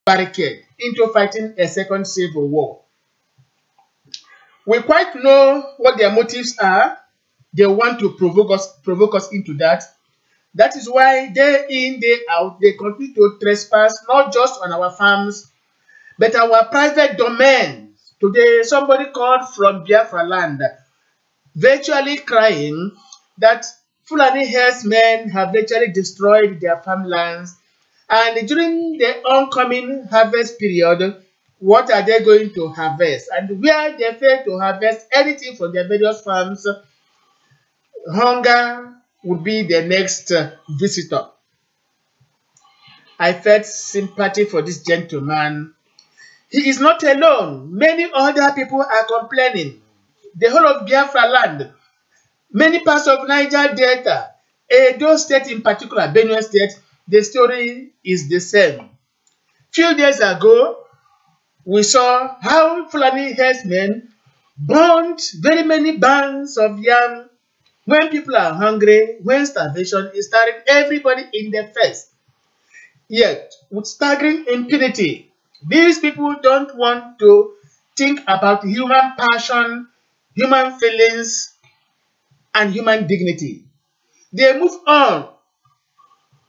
barricade into fighting a second civil war. We quite know what their motives are. They want to provoke us into that. That is why day in, day out, they continue to trespass not just on our farms, but our private domains. Today, somebody called from Biafra land, virtually crying that Fulani herdsmen have virtually destroyed their farmlands. And during the oncoming harvest period, what are they going to harvest? And where they fail to harvest anything from their various farms, hunger would be the next visitor. I felt sympathy for this gentleman. He is not alone. Many other people are complaining. The whole of Biafra land, many parts of Niger Delta, Edo State in particular, Benue State, the story is the same. Few days ago, we saw how Fulani herdsmen burnt very many barns of yam when people are hungry, when starvation is staring everybody in the face. Yet, with staggering impunity, these people don't want to think about human passion, human feelings, and human dignity. They move on,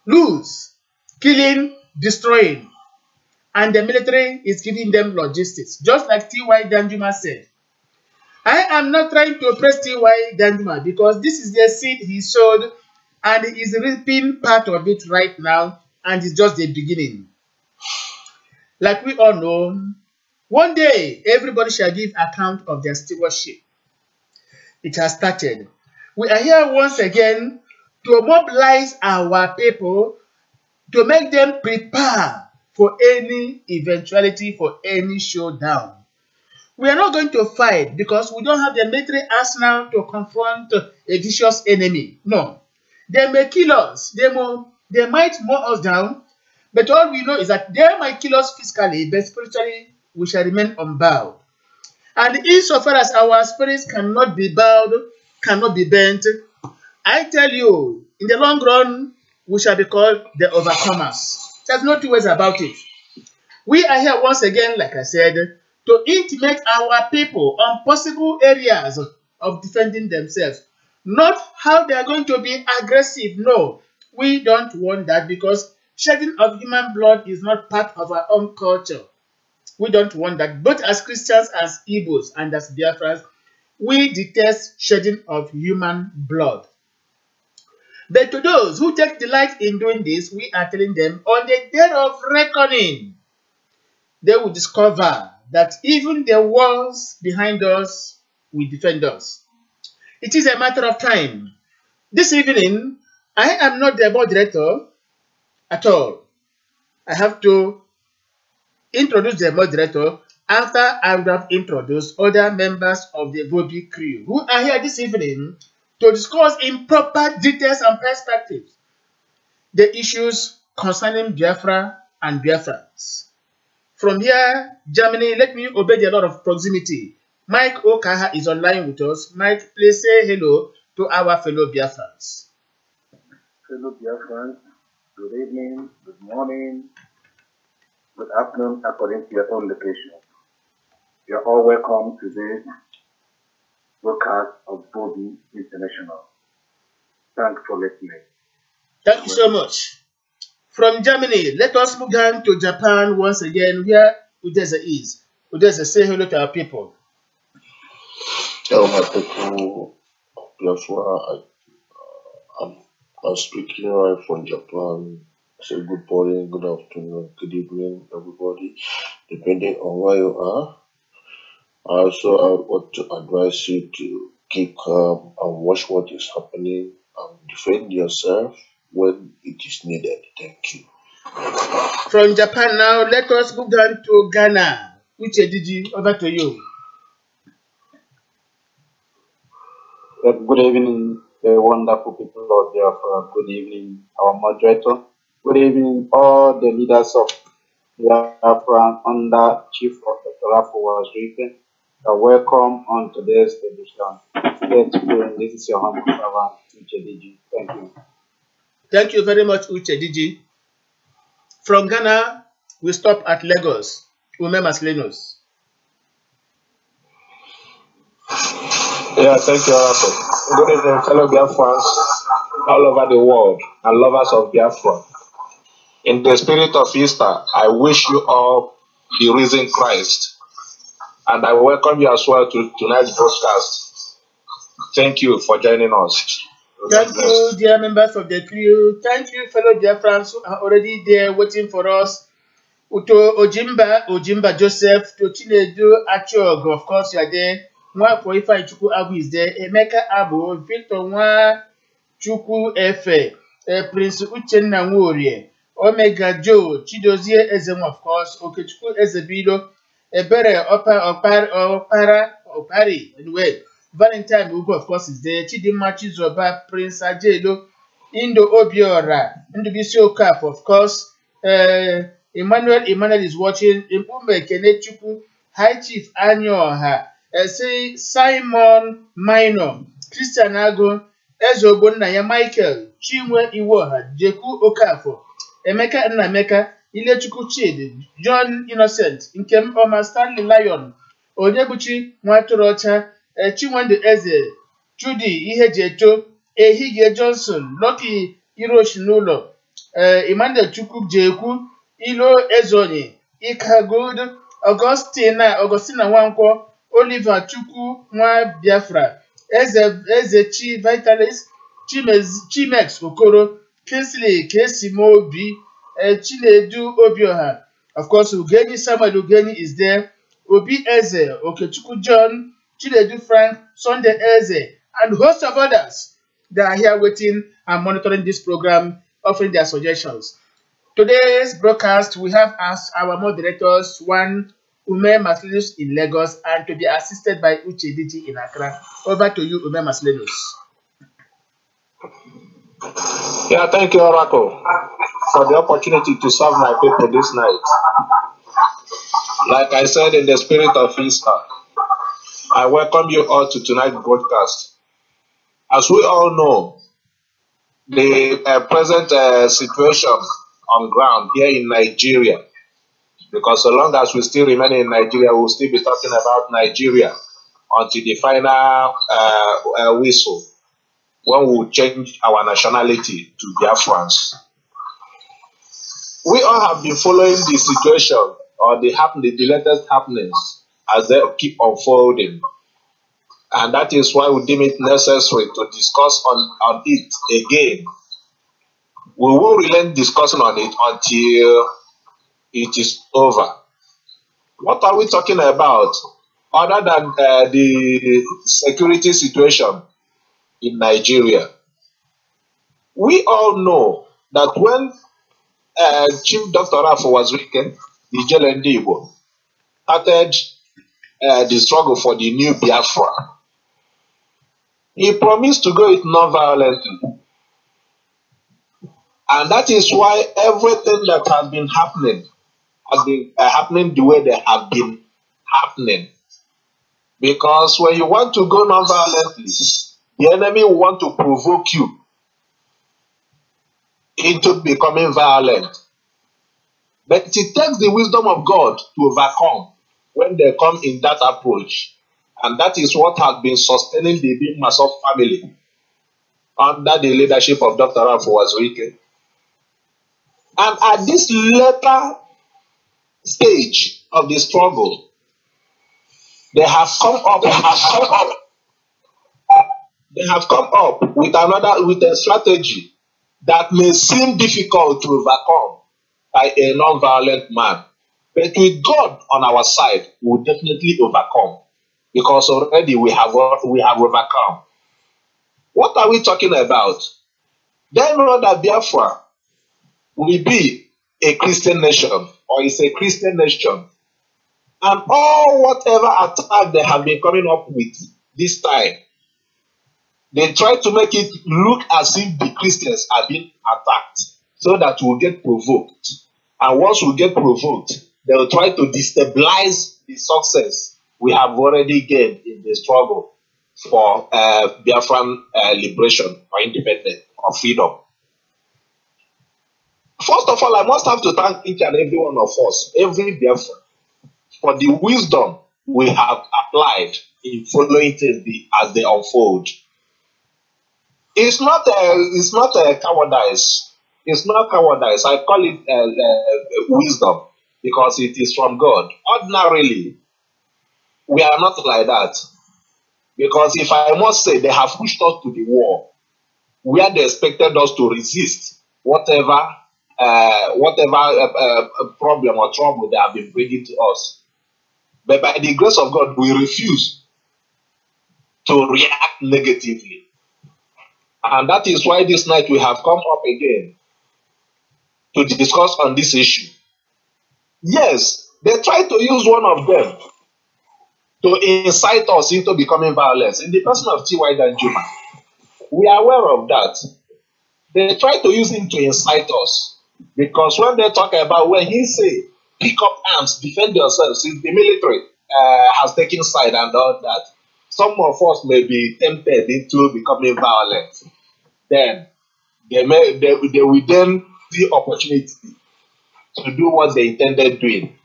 lose, killing, destroying, and the military is giving them logistics, just like T.Y. Danjuma said. I am not trying to oppress T.Y. Danjuma because this is the seed he sowed and he is reaping part of it right now, and it's just the beginning. Like we all know, one day everybody shall give account of their stewardship. It has started. We are here once again to mobilize our people, to make them prepare for any eventuality, for any showdown. We are not going to fight because we don't have the military arsenal to confront a vicious enemy. No. They may kill us. They might mow us down. But all we know is that they might kill us physically, but spiritually we shall remain unbowed. And insofar as our spirits cannot be bowed, cannot be bent, I tell you, in the long run, we shall be called the overcomers. There's no two ways about it. We are here once again, like I said, to intimate our people on possible areas of defending themselves. Not how they are going to be aggressive. No, we don't want that because shedding of human blood is not part of our own culture. We don't want that. Both as Christians, as Igbos, and as Biafrans, we detest shedding of human blood. But to those who take delight in doing this, we are telling them on the day of reckoning, they will discover that even the walls behind us will defend us. It is a matter of time. This evening, I am not the moderator at all. I have to introduce the moderator after I would have introduced other members of the Vobi crew who are here this evening to discuss in proper details and perspectives the issues concerning Biafra and Biafrans. From here, Germany, let me obey the law of proximity. Mike Okaha is online with us. Mike, please say hello to our fellow Biafrans. Fellow Biafrans, good evening, good morning, good afternoon, according to your own location. You're all welcome to this broadcast of Bobby International. Thanks for listening. Thank you so much. From Germany, let us move down to Japan once again, where Udeza is. Udeza, say hello to our people. Hello, my people of Biafra. I'm speaking right from Japan. Say good morning, good afternoon, good evening, everybody, depending on where you are. Also, I want to advise you to keep calm and watch what is happening and defend yourself when it is needed. Thank you. From Japan now, let us move down to Ghana. Uche Diji, over to you. Good evening, the wonderful people of Biafra. Good evening, our moderator. Good evening, all the leaders of Biafra under Chief of the Rafu was written. Welcome on today's edition. This is your humble servant, Uche Diji. Thank you. Thank you very much, Uche Diji. From Ghana, we stop at Lagos. Ume Maslenos. Yeah, thank you, Oracle. Good evening, fellow Biafrans all over the world and lovers of Biafra. In the spirit of Easter, I wish you all the risen Christ. And I welcome you as well to tonight's broadcast. Thank you for joining us. Thank you, dear members of the crew. Thank you, fellow dear friends who are already there waiting for us. Uto Ojimba Joseph, to Chinedu Achog, of course you are there. Nwa Foifa Chukwu Abu is there. Emeka Abu, Victor Nwa Chukwu Efe, Prince Uchenna Nworie, Omega Joe, Chidozie Ezem, of course, Okechukwu Ezebilo, Ebere Opari, anyway. Valentine Ugo, of course, is there. Chidimma Chizoba, Prince Ajelo, Indo Obiora, Ndubisi Okaf, of course. Emmanuel is watching. Impume Kenechukwu, High Chief Anyoha, say Simon Minor, Christian Ago, Ezobonnaya Michael, Chinwe Iwoha, Jeku Okafo, Emeka Nnameka, Ilechukwu Chidi, John Innocent, Nkem Oma, Stanley Lion, Onyebuchi Nwatorocha, Chinwendu Eze, Judy Ihejeto, Ehige Johnson, Lucky Hiroshinulo, Emmanuel Chukwu Jeku, Ilo Ezonyi, Ikagud, Augustina Nwankwo, Oliver Chukwu Nwa Biafra, Ezechi Vitalis, Chimex Okoro, Kinsley Kesimobi, Chinedu Obioha. Of course, Ugeni Samuel Ugeni is there. Obi Eze, Okechukwu John, Chinedu Frank, Sunday Eze, and a host of others that are here waiting and monitoring this program, offering their suggestions. Today's broadcast, we have as our moderators, one Ume Maslenos in Lagos, and to be assisted by Uche Diti in Accra. Over to you, Ume Maslenos. Yeah, thank you, Oracle, for the opportunity to serve my people this night. Like I said, in the spirit of Easter, I welcome you all to tonight's broadcast. As we all know, the present situation on ground here in Nigeria, because so long as we still remain in Nigeria, we'll still be talking about Nigeria until the final whistle, when we'll change our nationality to Biafrans. We all have been following the situation or the latest happenings as they keep unfolding. And that is why we deem it necessary to discuss on it again. We will remain discussing on it until it is over. What are we talking about other than the security situation in Nigeria? We all know that when Chief Dr. Afo was weakened, the Jelendi Igbo started the struggle for the new Biafra. He promised to go it non-violently. And that is why everything that has been happening the way they have been happening. Because when you want to go non-violently, the enemy will want to provoke you into becoming violent. But it takes the wisdom of God to overcome when they come in that approach. And that is what has been sustaining the bim-massob family under the leadership of Dr. Afo Wazuike. And at this later stage of the struggle, they have come up with a strategy that may seem difficult to overcome by a non-violent man. But with God on our side, we will definitely overcome, because already we have overcome. What are we talking about? They know that Biafra will be a Christian nation, or is a Christian nation. And all whatever attack they have been coming up with this time, they try to make it look as if the Christians are being attacked, so that we'll get provoked. And once we get provoked, they will try to destabilize the success we have already gained in the struggle for Biafran liberation or independence or freedom. First of all, I must have to thank each and every one of us, every Biafra, for the wisdom we have applied in following things as they unfold. It's not a cowardice. It's not cowardice. I call it wisdom because it is from God. Ordinarily, we are not like that. Because if I must say, they have pushed us to the wall where they expected us to resist whatever problem or trouble they have been bringing to us. But by the grace of God, we refuse to react negatively. And that is why this night we have come up again to discuss on this issue. Yes, they tried to use one of them to incite us into becoming violent in the person of T.Y. Danjuma. We are aware of that. They try to use him to incite us because when they talk about when he say pick up arms, defend yourselves, since the military has taken side and all that, some of us may be tempted into becoming violent. Then they will then see opportunity to do what they intended doing.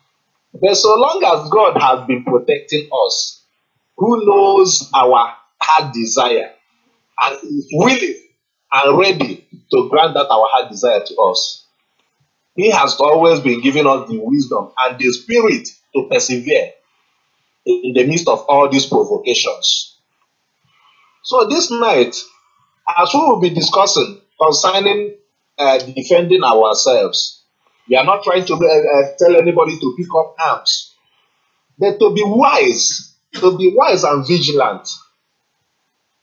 But so long as God has been protecting us, who knows our heart desire and is willing and ready to grant that our heart desire to us. He has always been giving us the wisdom and the spirit to persevere in the midst of all these provocations. So this night, as we will be discussing concerning defending ourselves, we are not trying to tell anybody to pick up arms, but to be wise and vigilant.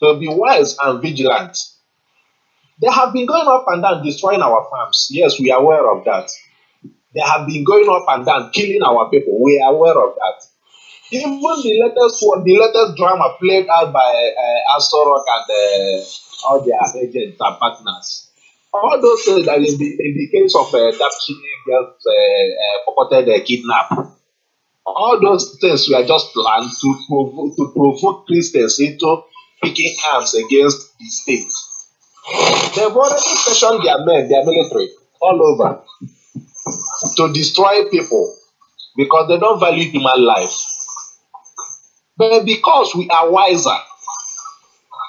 To be wise and vigilant. They have been going up and down destroying our farms. Yes, we are aware of that. They have been going up and down killing our people. We are aware of that. Even the latest drama played out by Asorok and all their agents and partners. All those things that in the case of that girls purported kidnap. All those things were just planned to provoke Christians into picking arms against the state. They've already stationed their men, their military, all over to destroy people because they don't value human life. But because we are wiser,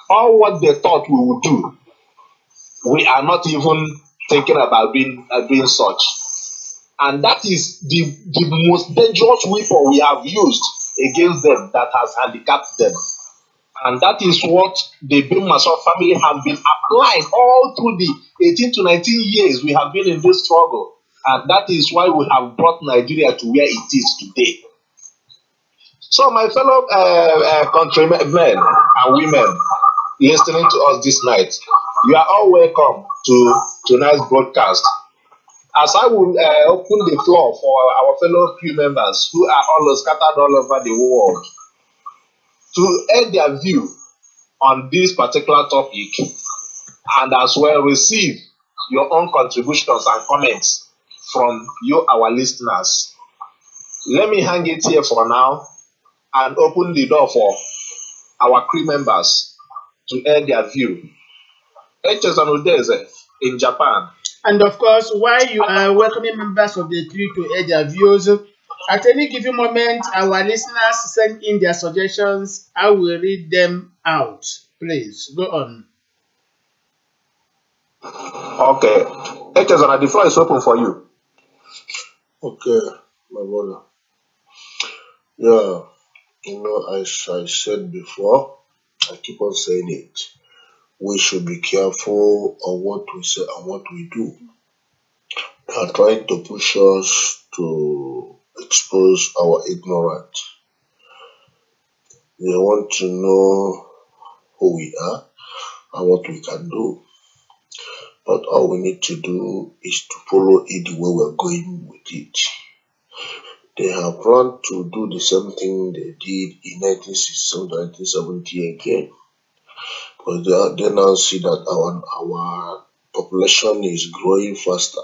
all what they thought we would do, we are not even thinking about doing such. And that is the most dangerous weapon we have used against them that has handicapped them. And that is what the bim-massob family have been applying all through the 18 to 19 years we have been in this struggle. And that is why we have brought Nigeria to where it is today. So my fellow countrymen and women listening to us this night, you are all welcome to tonight's broadcast. As I will open the floor for our fellow crew members who are all scattered all over the world to add their view on this particular topic and as well receive your own contributions and comments from you, our listeners. Let me hang it here for now and open the door for our crew members to add their view. HS Anudeze in Japan. And of course, while you are welcoming members of the crew to add their views, at any given moment, our listeners send in their suggestions. I will read them out. Please, go on. Okay. HS, the floor is open for you. Okay, my brother. Yeah, as I said before, I keep on saying it. We should be careful on what we say and what we do. They are trying to push us to expose our ignorance. They want to know who we are and what we can do. But all we need to do is to follow it the way we're going with it. They have planned to do the same thing they did in 1967 to 1970 again. Because they now see that our population is growing faster.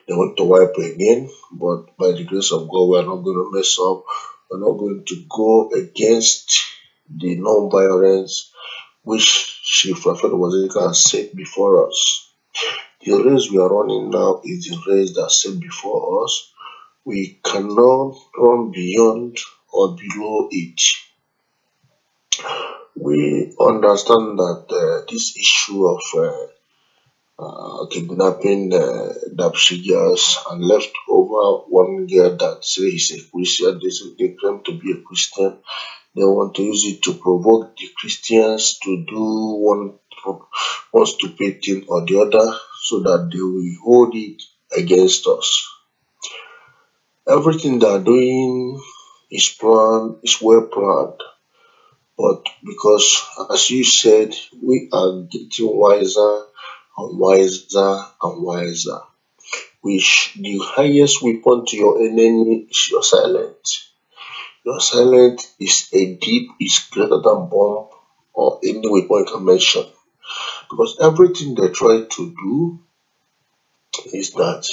They want to wipe again, but by the grace of God, we are not going to mess up. We're not going to go against the non-violence which Chief Prophet Wazirika has set before us. The race we are running now is the race that's set before us. We cannot run beyond or below it. We understand that this issue of kidnapping Dapshigas and left over one girl that say he's a Christian. They claim to be a Christian. They want to use it to provoke the Christians to do one stupid thing or the other so that they will hold it against us. Everything they are doing is planned, is well planned. But because, as you said, we are getting wiser and wiser and wiser. Which the highest weapon to your enemy is your silence. Your silence is greater than bomb or any weapon you can mention. Because everything they try to do is that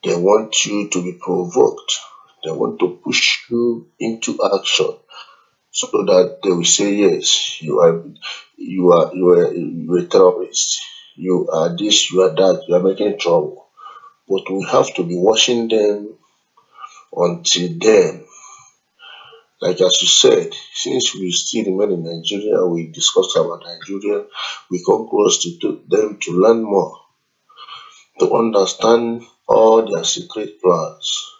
they want you to be provoked. They want to push you into action so that they will say, yes, you are a terrorist. You are this, you are that, you are making trouble. But we have to be watching them until then. Like as you said, since we still remain in Nigeria, we discuss about Nigeria, we come close to them to learn more, to understand all their secret plans.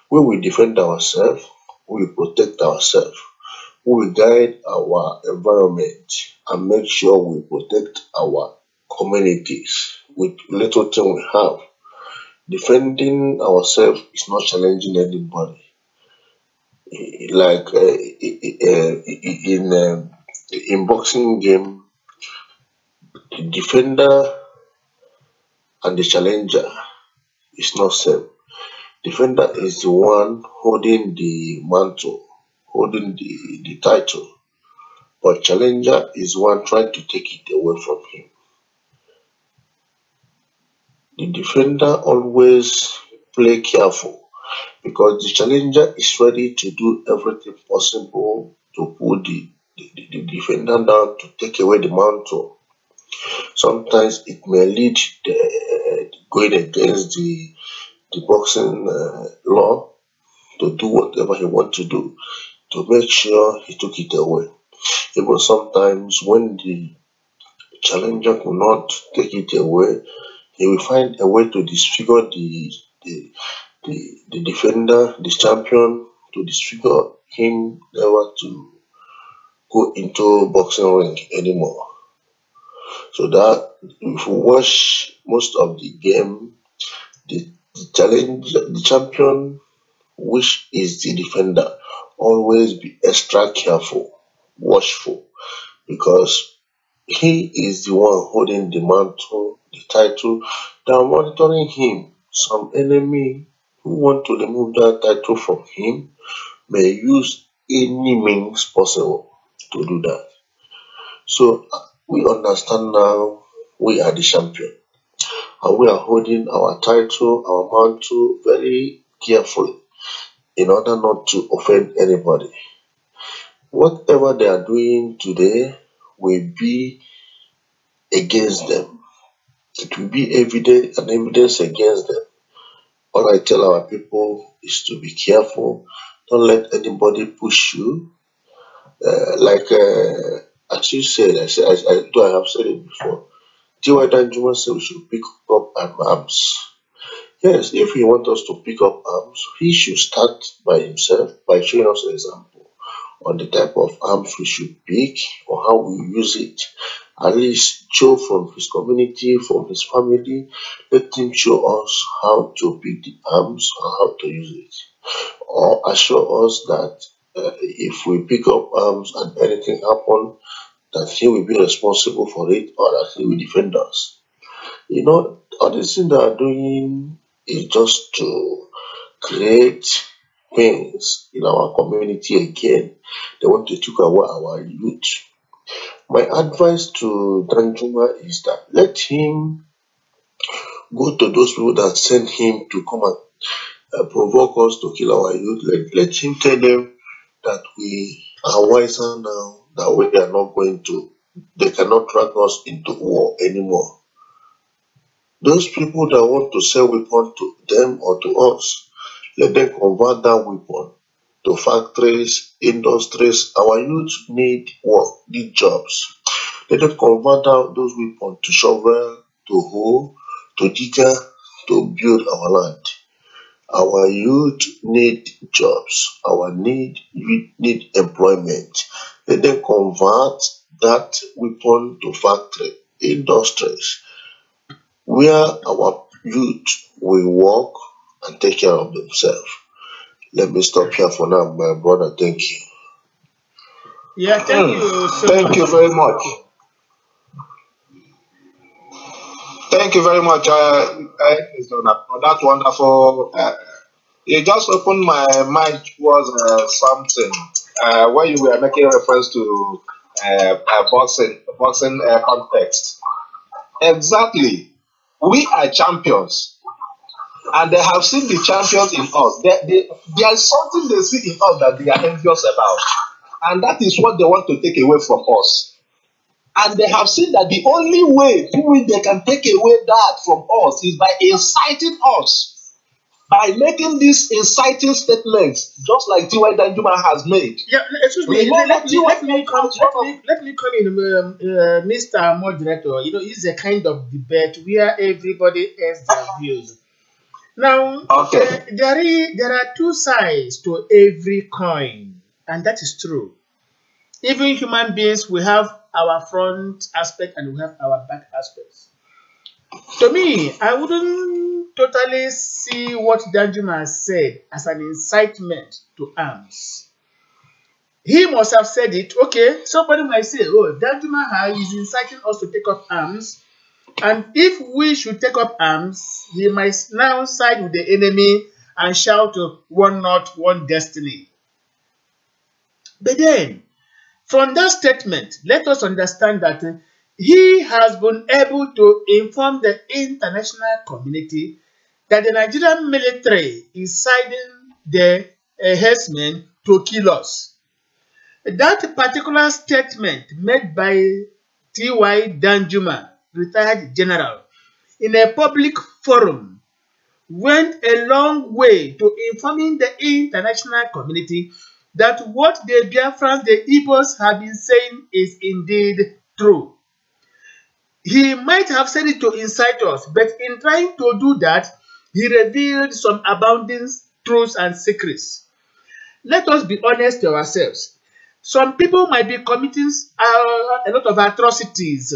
We will defend ourselves, we will protect ourselves, we will guide our environment and make sure we protect our communities with little thing we have. Defending ourselves is not challenging anybody. Like in boxing game, the defender and the challenger is not same. Defender is the one holding the mantle, holding the title, but challenger is one trying to take it away from him. The defender always play careful because the challenger is ready to do everything possible to pull the defender down to take away the mantle. Sometimes it may lead going against the boxing law to do whatever he wants to do to make sure he took it away. Even sometimes when the challenger could not take it away, he will find a way to disfigure the defender, the champion, to disfigure him never to go into boxing ring anymore. So that if you watch most of the game, the champion, which is the defender, always be extra careful, watchful, because he is the one holding the mantle, the title. They are monitoring him. Some enemy who want to remove that title from him may use any means possible to do that. So we understand now we are the champion and we are holding our title, our mantle very carefully in order not to offend anybody. Whatever they are doing today will be against them. It will be evidence against them. All I tell our people is to be careful. Don't let anybody push you. As you said, I have said it before. T.Y. Danjuma said we should pick up arms. Yes, if he wants us to pick up arms, he should start by himself by showing us an example on the type of arms we should pick or how we use it. At least show from his community, from his family, let him show us how to pick the arms and how to use it. Or assure us that if we pick up arms and anything happen, that he will be responsible for it or that he will defend us. All these things they are doing is just to create pains in our community again. They want to take away our youth. My advice to Danjuma is that let him go to those people that send him to come and provoke us to kill our youth. Let him tell them that we are wiser now, that we are not going to, they cannot drag us into war anymore. Those people that want to sell weapons to them or to us, let them convert that weapon to factories, industries. Our youth need work, need jobs. Let them convert those weapons to shovel, to hoe, to digger, to build our land. Our youth need jobs. Our youth need employment. Let them convert that weapon to factory, industries, where our youth will work and take care of themselves. Let me stop here for now, my brother. Thank you. Yeah, thank you so Thank much. you very much. Thank you very much, for that wonderful. You just opened my mind towards something when you were making reference to boxing context. Exactly, we are champions, and they have seen the champions in us. There is something they see in us that they are envious about, and that is what they want to take away from us. And they have seen that the only way through which they can take away that from us is by inciting us, by making these inciting statements, just like T.Y. Danjuma has made. Yeah, excuse me. Let me come in, Mr. Moderator. You know, it's a kind of debate where everybody has their views. Now, Okay. there are two sides to every coin, and that is true. Even human beings, we have our front aspect and we have our back aspects. To me, I wouldn't totally see what Danjuma said as an incitement to arms. He must have said it. Okay, somebody might say, oh, Danjuma is inciting us to take up arms. And if we should take up arms, he might now side with the enemy and shout, one not, one destiny. But then, from that statement, let us understand that he has been able to inform the international community that the Nigerian military is siding the herdsmen to kill us. That particular statement made by T.Y. Danjuma, retired general, in a public forum went a long way to informing the international community that what the Biafrans, the Igbos, have been saying is indeed true. He might have said it to incite us, but in trying to do that, he revealed some abounding truths and secrets. Let us be honest to ourselves. Some people might be committing a lot of atrocities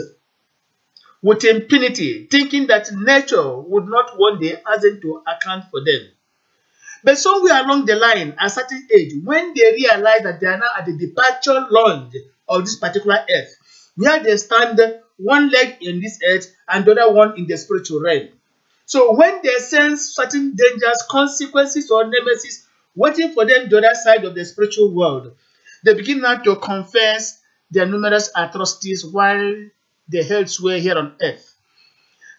with impunity, thinking that nature would not one day ask them to account for them. But somewhere along the line, at a certain age, when they realize that they are now at the departure launch of this particular earth, where they stand one leg in this earth and the other one in the spiritual realm. So when they sense certain dangers, consequences, or nemesis waiting for them the other side of the spiritual world, they begin now to confess their numerous atrocities while they held sway here on earth.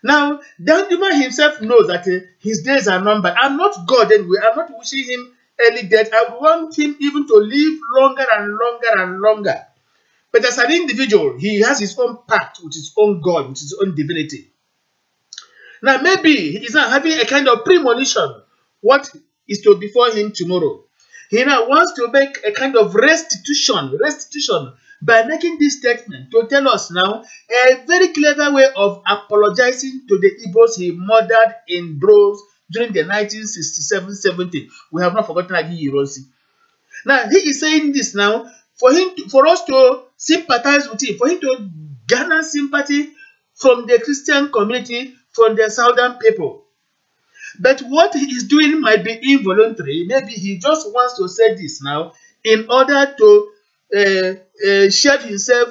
Now, Danjuma himself knows that his days are numbered. I'm not God anyway. I'm not wishing him early death. I want him even to live longer and longer and longer. But as an individual, he has his own pact with his own God, with his own divinity. Now, maybe he is not having a kind of premonition what is to befall him tomorrow. He now wants to make a kind of restitution by making this statement to tell us now a very clever way of apologizing to the Igbos he murdered in droves during the 1967-70. We have not forgotten Agi Ironsi. Now, he is saying this now for us to sympathize with him, for him to garner sympathy from the Christian community, from the southern people. But what he is doing might be involuntary. Maybe he just wants to say this now in order to shave himself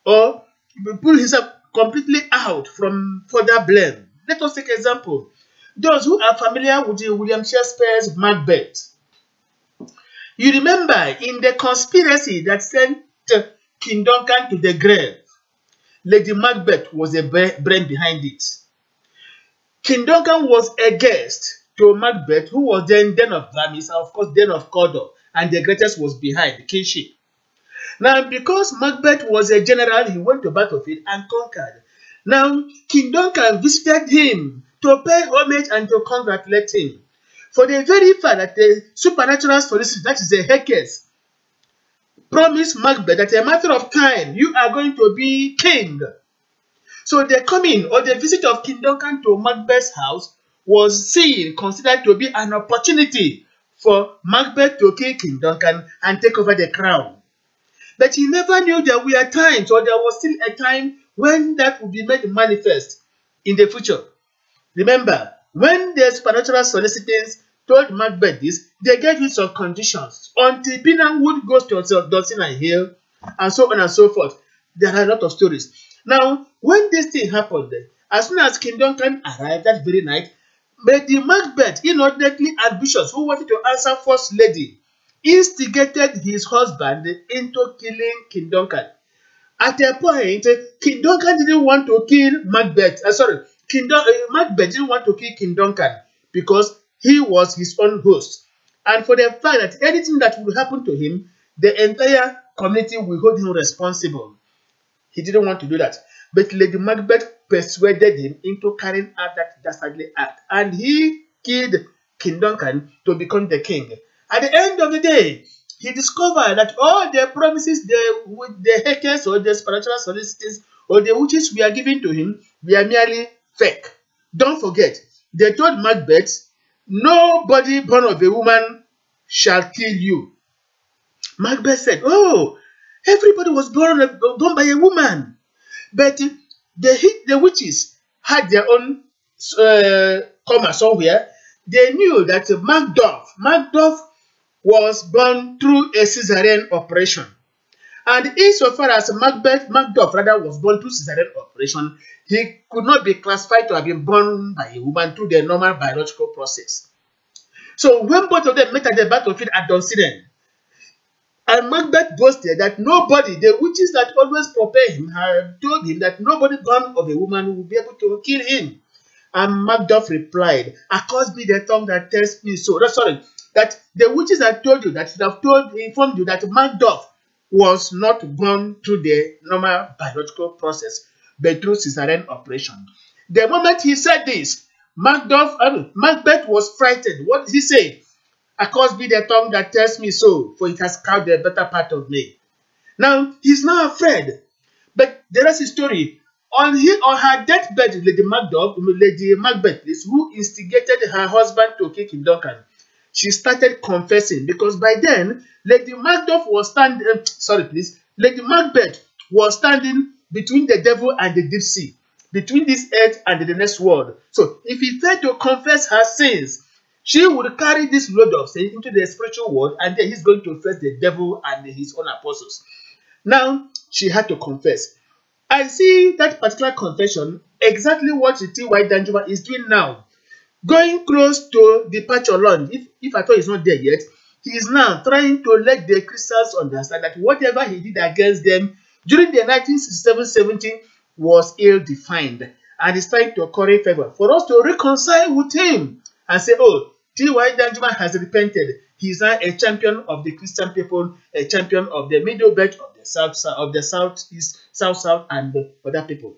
or pull himself completely out from further blame. Let us take an example. Those who are familiar with William Shakespeare's Macbeth. You remember in the conspiracy that sent King Duncan to the grave, Lady Macbeth was the brain behind it. King Duncan was a guest to Macbeth, who was then Den of Glamis, and of course Den of Cawdor, and the greatest was behind, the kingship. Now, because Macbeth was a general, he went to battlefield and conquered. Now, King Duncan visited him to pay homage and to congratulate him for the very fact that the supernatural solicitor, that is the Hekes, promised Macbeth that a matter of time you are going to be king. So the coming or the visit of King Duncan to Macbeth's house was considered to be an opportunity for Macbeth to kill King Duncan and take over the crown. But he never knew there were times, or there was still a time when that would be made manifest in the future. Remember, when the supernatural solicitors told Macbeth this, they gave him some conditions until Pinanwood goes to Dulcinea Hill, and so on and so forth. There are a lot of stories. Now, when this thing happened, as soon as King Duncan arrived that very night, Lady Macbeth, inordinately ambitious, who wanted to answer First Lady, instigated his husband into killing King Duncan. At a point, King Duncan didn't want to kill Macbeth. Macbeth didn't want to kill King Duncan because he was his own host. And for the fact that anything that would happen to him, the entire community will hold him responsible. He didn't want to do that. But Lady Macbeth persuaded him into carrying out that dastardly act. And he killed King Duncan to become the king. At the end of the day, he discovered that all the promises the Hekes or the spiritual solicitors or the witches were given to him were merely fake. Don't forget, they told Macbeth, nobody born of a woman shall kill you. Macbeth said, oh, everybody was born by a woman. But the witches had their own comma somewhere. They knew that Macduff was born through a cesarean operation. And insofar as Macduff was born through cesarean operation, he could not be classified to have been born by a woman through the normal biological process. So when both of them met at the battlefield at Dulcinea, and Macbeth boasted that nobody, the witches that always prepare him, had told him that nobody born of a woman would be able to kill him. And Macduff replied, "Accursed be the tongue that tells me so." That the witches had told you, that should have informed you that Macduff was not born through the normal biological process, but through cesarean operation. The moment he said this, Macbeth was frightened. What did he say? "Accursed be the tongue that tells me so, for it has cowed the better part of me." Now, he's not afraid. But the rest is story. On her deathbed, Lady Macbeth, who instigated her husband to kill King Duncan, she started confessing, because by then, Lady Macbeth was standing between the devil and the deep sea, between this earth and the next world. So, if he failed to confess her sins, she would carry this load of sin into the spiritual world, and then he's going to face the devil and his own apostles. Now, she had to confess. I see that particular confession exactly what T.Y. Danjuma is doing now. Going close to departure launch, if at all he's not there yet, he is now trying to let the Christians understand that whatever he did against them during the 1967-70 was ill-defined, and he's trying to curry favor for us to reconcile with him and say, oh, T.Y. Danjuma has repented. He is now a champion of the Christian people, a champion of the middle belt of the southeast, south, and the other people.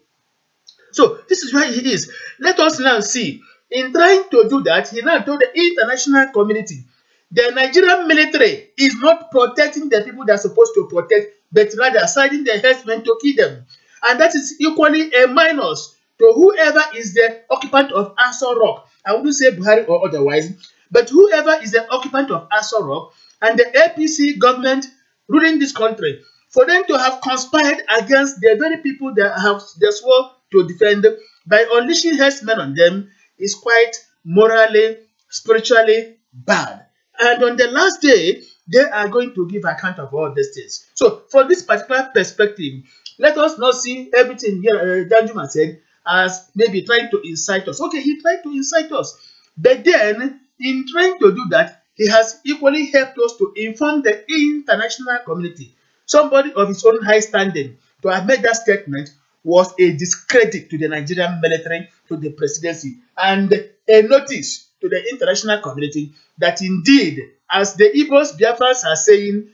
So this is where he is. Let us now see. In trying to do that, he now told the international community, the Nigerian military is not protecting the people they're supposed to protect, but rather siding the herdsmen to kill them. And that is equally a minus to whoever is the occupant of Aso Rock. I wouldn't say Buhari or otherwise, but whoever is the occupant of Aso Rock and the APC government ruling this country, for them to have conspired against the very people that they swore to defend by unleashing herdsmen on them is quite morally, spiritually bad. And on the last day, they are going to give account of all these things. So, from this particular perspective, let us not see everything here Danjuma said as maybe trying to incite us. Okay, he tried to incite us. But then, in trying to do that, he has equally helped us to inform the international community. Somebody of his own high standing to have made that statement was a discredit to the Nigerian military, to the presidency, and a notice to the international community that indeed, as the Igbos Biafras are saying,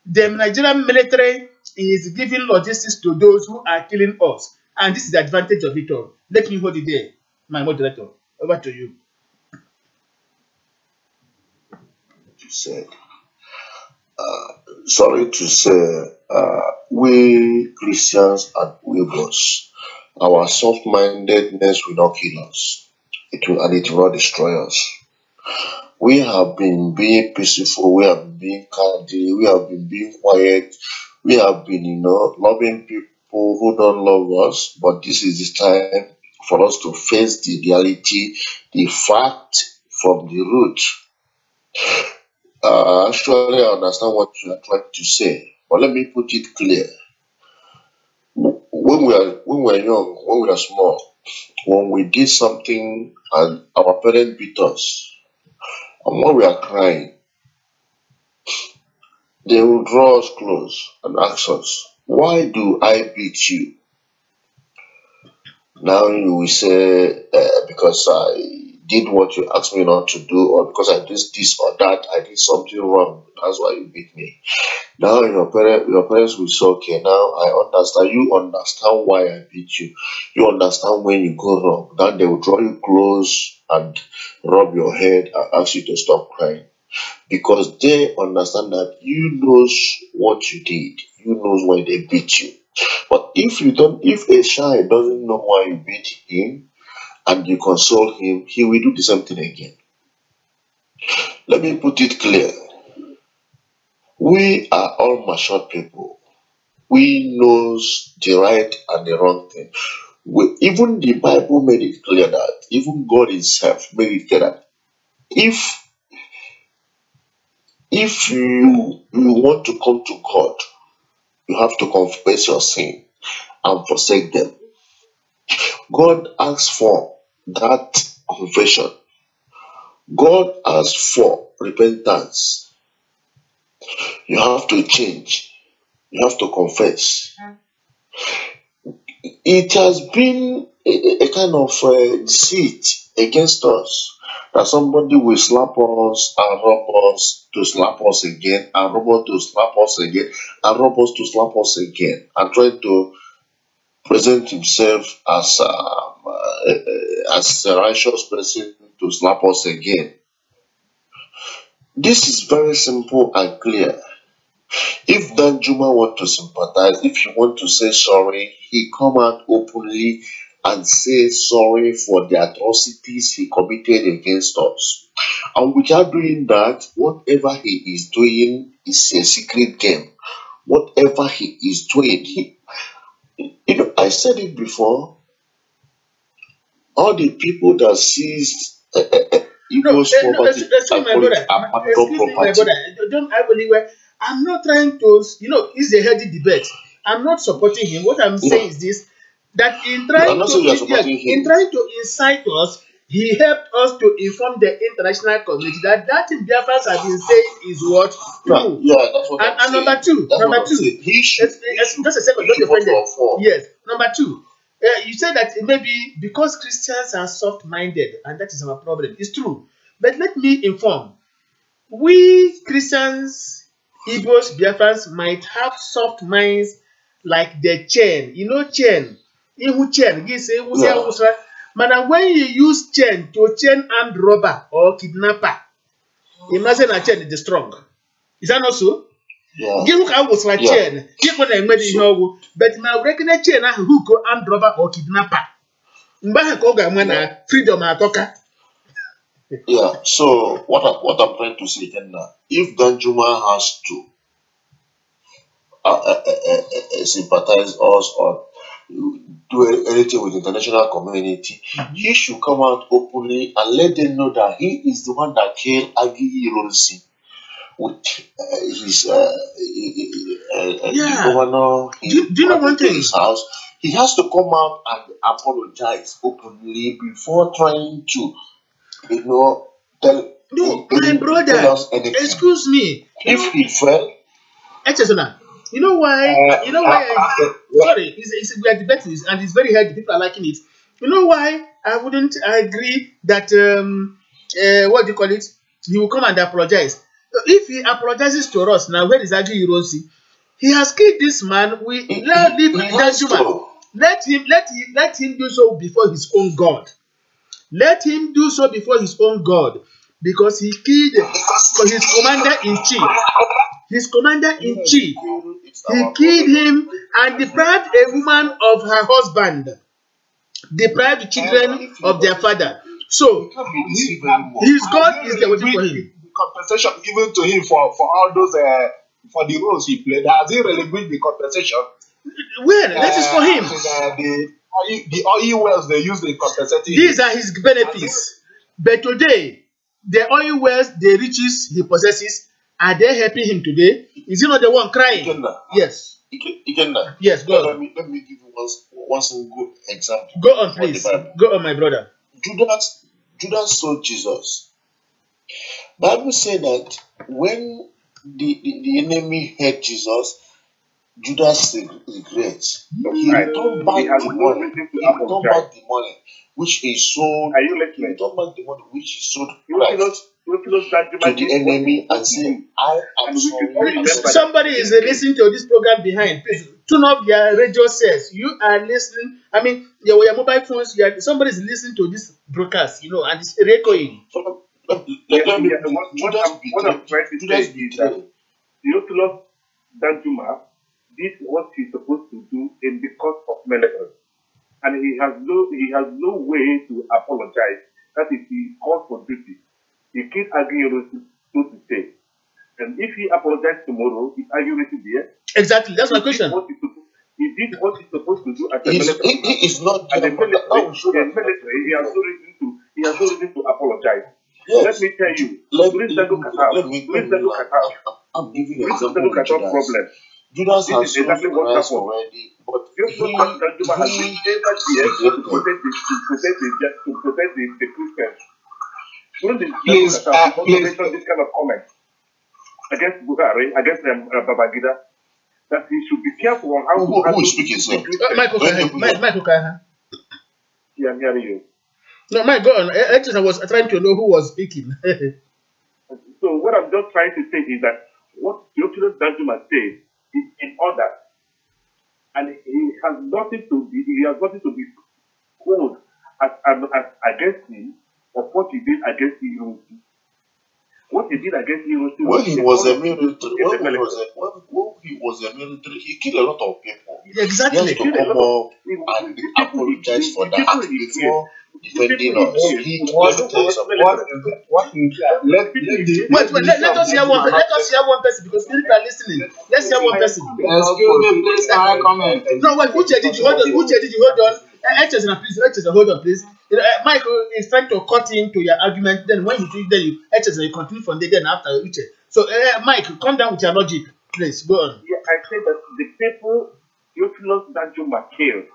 the Nigerian military is giving logistics to those who are killing us. And this is the advantage of it all. Let me hold it there, my moderator. Over to you. You said, sorry to say, we Christians and Uyghurs, our soft-mindedness will not kill us. It will not destroy us. We have been being peaceful, we have been being kindly, we have been being quiet, we have been, loving people who don't love us, but this is the time for us to face the reality, the fact from the root. Actually, I understand what you are trying to say, but let me put it clear. When we are young, when we are small, when we did something and our parents beat us, and when we are crying, they will draw us close and ask us, why do I beat you? Now you will say, because I did what you asked me not to do, or because I did this or that, I did something wrong, that's why you beat me. Now your parents will say, okay, now I understand. You understand why I beat you. You understand when you go wrong. Then they will draw you close and rub your head and ask you to stop crying. Because they understand that you knows what you did. You knows why they beat you. But if a child doesn't know why you beat him and you console him, he will do the same thing again. Let me put it clear. We are all matured people. We knows the right and the wrong thing. Even the Bible made it clear that, even God himself made it clear that if you want to come to God, you have to confess your sin and forsake them. God asks for that confession. God asks for repentance. You have to change. You have to confess. It has been a kind of deceit against us that somebody will slap us and rub us to slap us again, and rub us to slap us again, and rub us to slap us again, and try to present himself as a righteous person to slap us again. This is very simple and clear. If Danjuma want to sympathize, if you want to say sorry, he come out openly and say sorry for the atrocities he committed against us. And without doing that, whatever he is doing is a secret game. Whatever he is doing, I said it before, all the people that seized Igbo's property, excuse me, my brother. Don't I believe where I'm not trying to, it's a healthy debate. I'm not supporting him. What I'm saying is this: that in trying to incite us, he helped us to inform the international community that in Biafra have been saying is what true. Yeah, that's what and number two, just a second, don't defend it. Yes, number two. You said that maybe because Christians are soft-minded and that is our problem. It's true. But let me inform. We Christians, Igbos, Biafrans might have soft minds like the chain. Chain. But when you use chain to chain armed robber or kidnapper, imagine a chain is strong. Is that not so? Yeah. Chain. But now regular chain who go armed robber or kidnapper. Freedom atoka. Yeah, so what I'm trying to say again now, if Danjuma has to sympathize us or do anything with the international community, he should come out openly and let them know that he is the one that killed Agi Ironsi with his the governor. Do you know one thing? His house. He has to come out and apologize openly before trying to, my brother, excuse me. If he fell, you know why? Sorry, we are debating this and it's very healthy. People are liking it. You know why I wouldn't agree that what do you call it? He will come and apologize. If he apologizes to us now, where is Agi Ironsi? He has killed this man. We now leave Danjuma. Let him do so before his own God. Let him do so before his own God, because he killed for his commander in chief. His commander in chief. He killed him and deprived a woman of her husband, deprived the children of their father. So his God is there waiting for him. The compensation given to him for all those for the roles he played, has he relinquished the compensation? Well, that is for him. The oil wells they use the compensating. These are his benefits. But today, the oil wells, the riches he possesses, are they helping him today? Is he not the one crying? Yes. Yes, go on. Let me give you one good example. Go on, please. Go on, my brother. Judas sold Jesus. Bible said that when the enemy heard Jesus, Judas regrets. He returned back the money. He returned back the money which he sold. Are you listening? He returned back the money which he sold Christ to the enemy and said, I am sorry. Somebody is listening to this program behind. Please turn off your radio sets. You are listening. I mean, your mobile phones. Somebody is listening to this broadcast, and it's echoing. So, what I'm trying to say is that Theophilus Danjuma did what he's supposed to do in the court of military, and he has no way to apologize. That is, he calls for duty. He keeps arguing so to say, and if he apologizes tomorrow, is arguing there? Exactly, that's my question. He did what he's supposed to do at the military. He is not. At the military, he has no reason to apologize. Yes. Let me tell you, please look at how. I'm giving you an example of Judas. Judas has exactly what happened already, but he has been able to protect the Christians. Please, this kind of comment against Buhari, against Babangida, that he should be careful on how to. Who is speaking, sir? Michael Kaha. Yeah, I'm hearing you. No, my God, I was trying to know who was speaking. So what I'm just trying to say is that what Theophilus Danjuma says is in order, and he has nothing to be called as against him of what he did against Hiroshi. What he did against Hiroshi. When he was a military, he killed a lot of people. Exactly. He has to come up and apologize for that before defending us. Let us hear one person, because people are listening. Let's hear one person. Excuse me, please, can I comment? No, wait, Uche, did you hold on? Please, hold on, please. Michael is trying to cut into your argument. Then when you do, you continue from there. Then after Uche. So, Mike, come down with your logic, please. Go on. Yeah, I say that the people Theophilus Danjuma killed.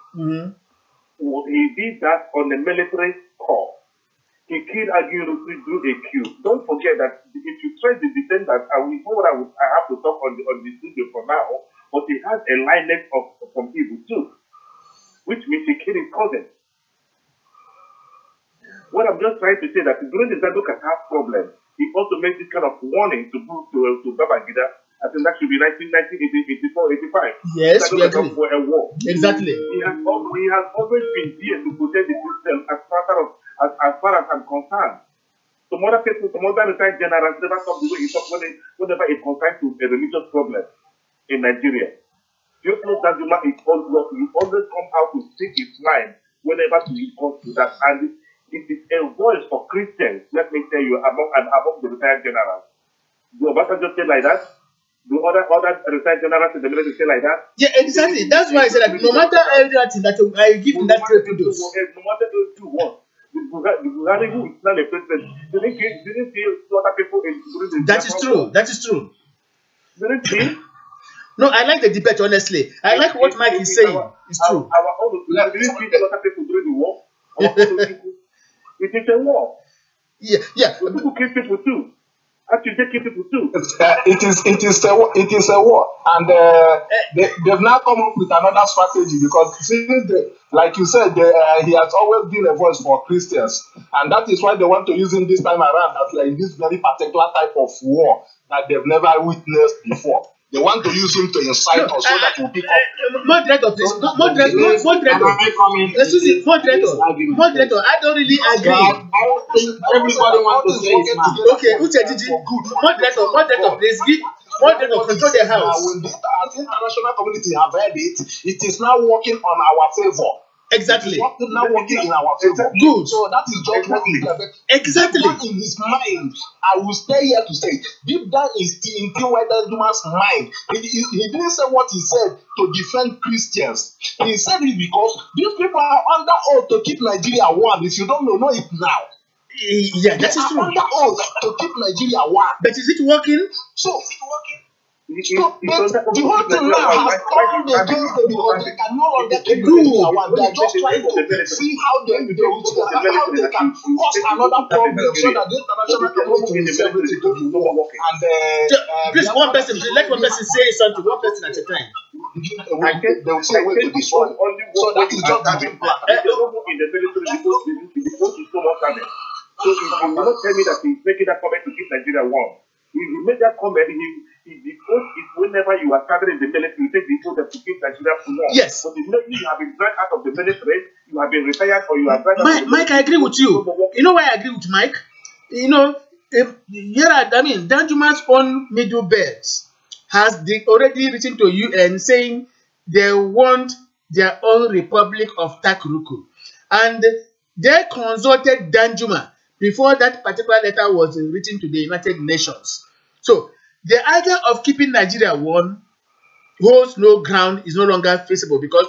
He did that on the military corps. He killed Aguirre through a coup. Don't forget that if you try to defend that, I have to talk on the studio for now, but he has a lineage from evil too, which means he killed his cousin. What I'm just trying to say that during the Zandu Qatar problem, he also made this kind of warning to Babangida. I think that should be 1984, 85. Yes, we agree. For a war. Exactly. He has always been here to protect the system as far as I'm concerned. Some other retired generals never talk the way he talks whenever it concerns to a religious problem in Nigeria. Theophilus Danjuma he always come out to speak his mind whenever it comes to that. And it is a voice for Christians, let me tell you, among the retired generals. Do Obasanjo say like that? Do other retired generals in the military say like that? Yeah, exactly. That's why I said that no matter everything that I give him that kudos. No matter what, the Buhari who is not a president didn't kill other people in That is true. That is true. Didn't he? No, I like the debate, honestly. I like what Mike is saying. It's true. Our own didn't kill other people during the war. It is a war. Yeah. People kill people too. Actually, they kill people too. It is a war, and they've now come up with another strategy because since like you said, he has always been a voice for Christians, and that is why they want to use him this time around as like this very particular type of war that they've never witnessed before. They want to use him to incite us so that we pick up. Moderator, please. Excuse me, moderator. I don't really agree. Everybody wants to say it's not. Okay, Uche Gigi. Moderator, please. Moderator, control the house. When the international community have heard it, it is now working on our favor. Exactly. It's now working in our favor. Good. So that is just what we have. Exactly. Deep down in his mind, I will stay here to say, deep down in Duma's mind, he didn't say what he said to defend Christians. He said it because these people are under oath to keep Nigeria one. If you don't know it now. Yeah, that is true. Under oath to keep Nigeria one. But is it working? So it's working. So, the whole thing now has turned against them because they can no longer keep Nigeria one. They are just trying to see how they can cause another problem so that the international community will say everything to be war. And please, one person, let one person say something, one person at a time. They will say wait to destroy. So that is just the dream plan. In the military, because so much damage. So if you will not tell me that he's making that comment to keep Nigeria warm, if he made that comment, because whenever you are starting in the military, you take the order to keep Nigeria warm. Yes. But immediately you have been dragged out of the military, you have been retired, or you are dragged out of the Mike, I agree with you. You know why I agree with Mike? You know, Danjuma's own middle belts has already written to UN saying they want their own Republic of Takruku. And they consulted Danjuma before that particular letter was written to the United Nations. So the idea of keeping Nigeria one holds no ground, is no longer feasible because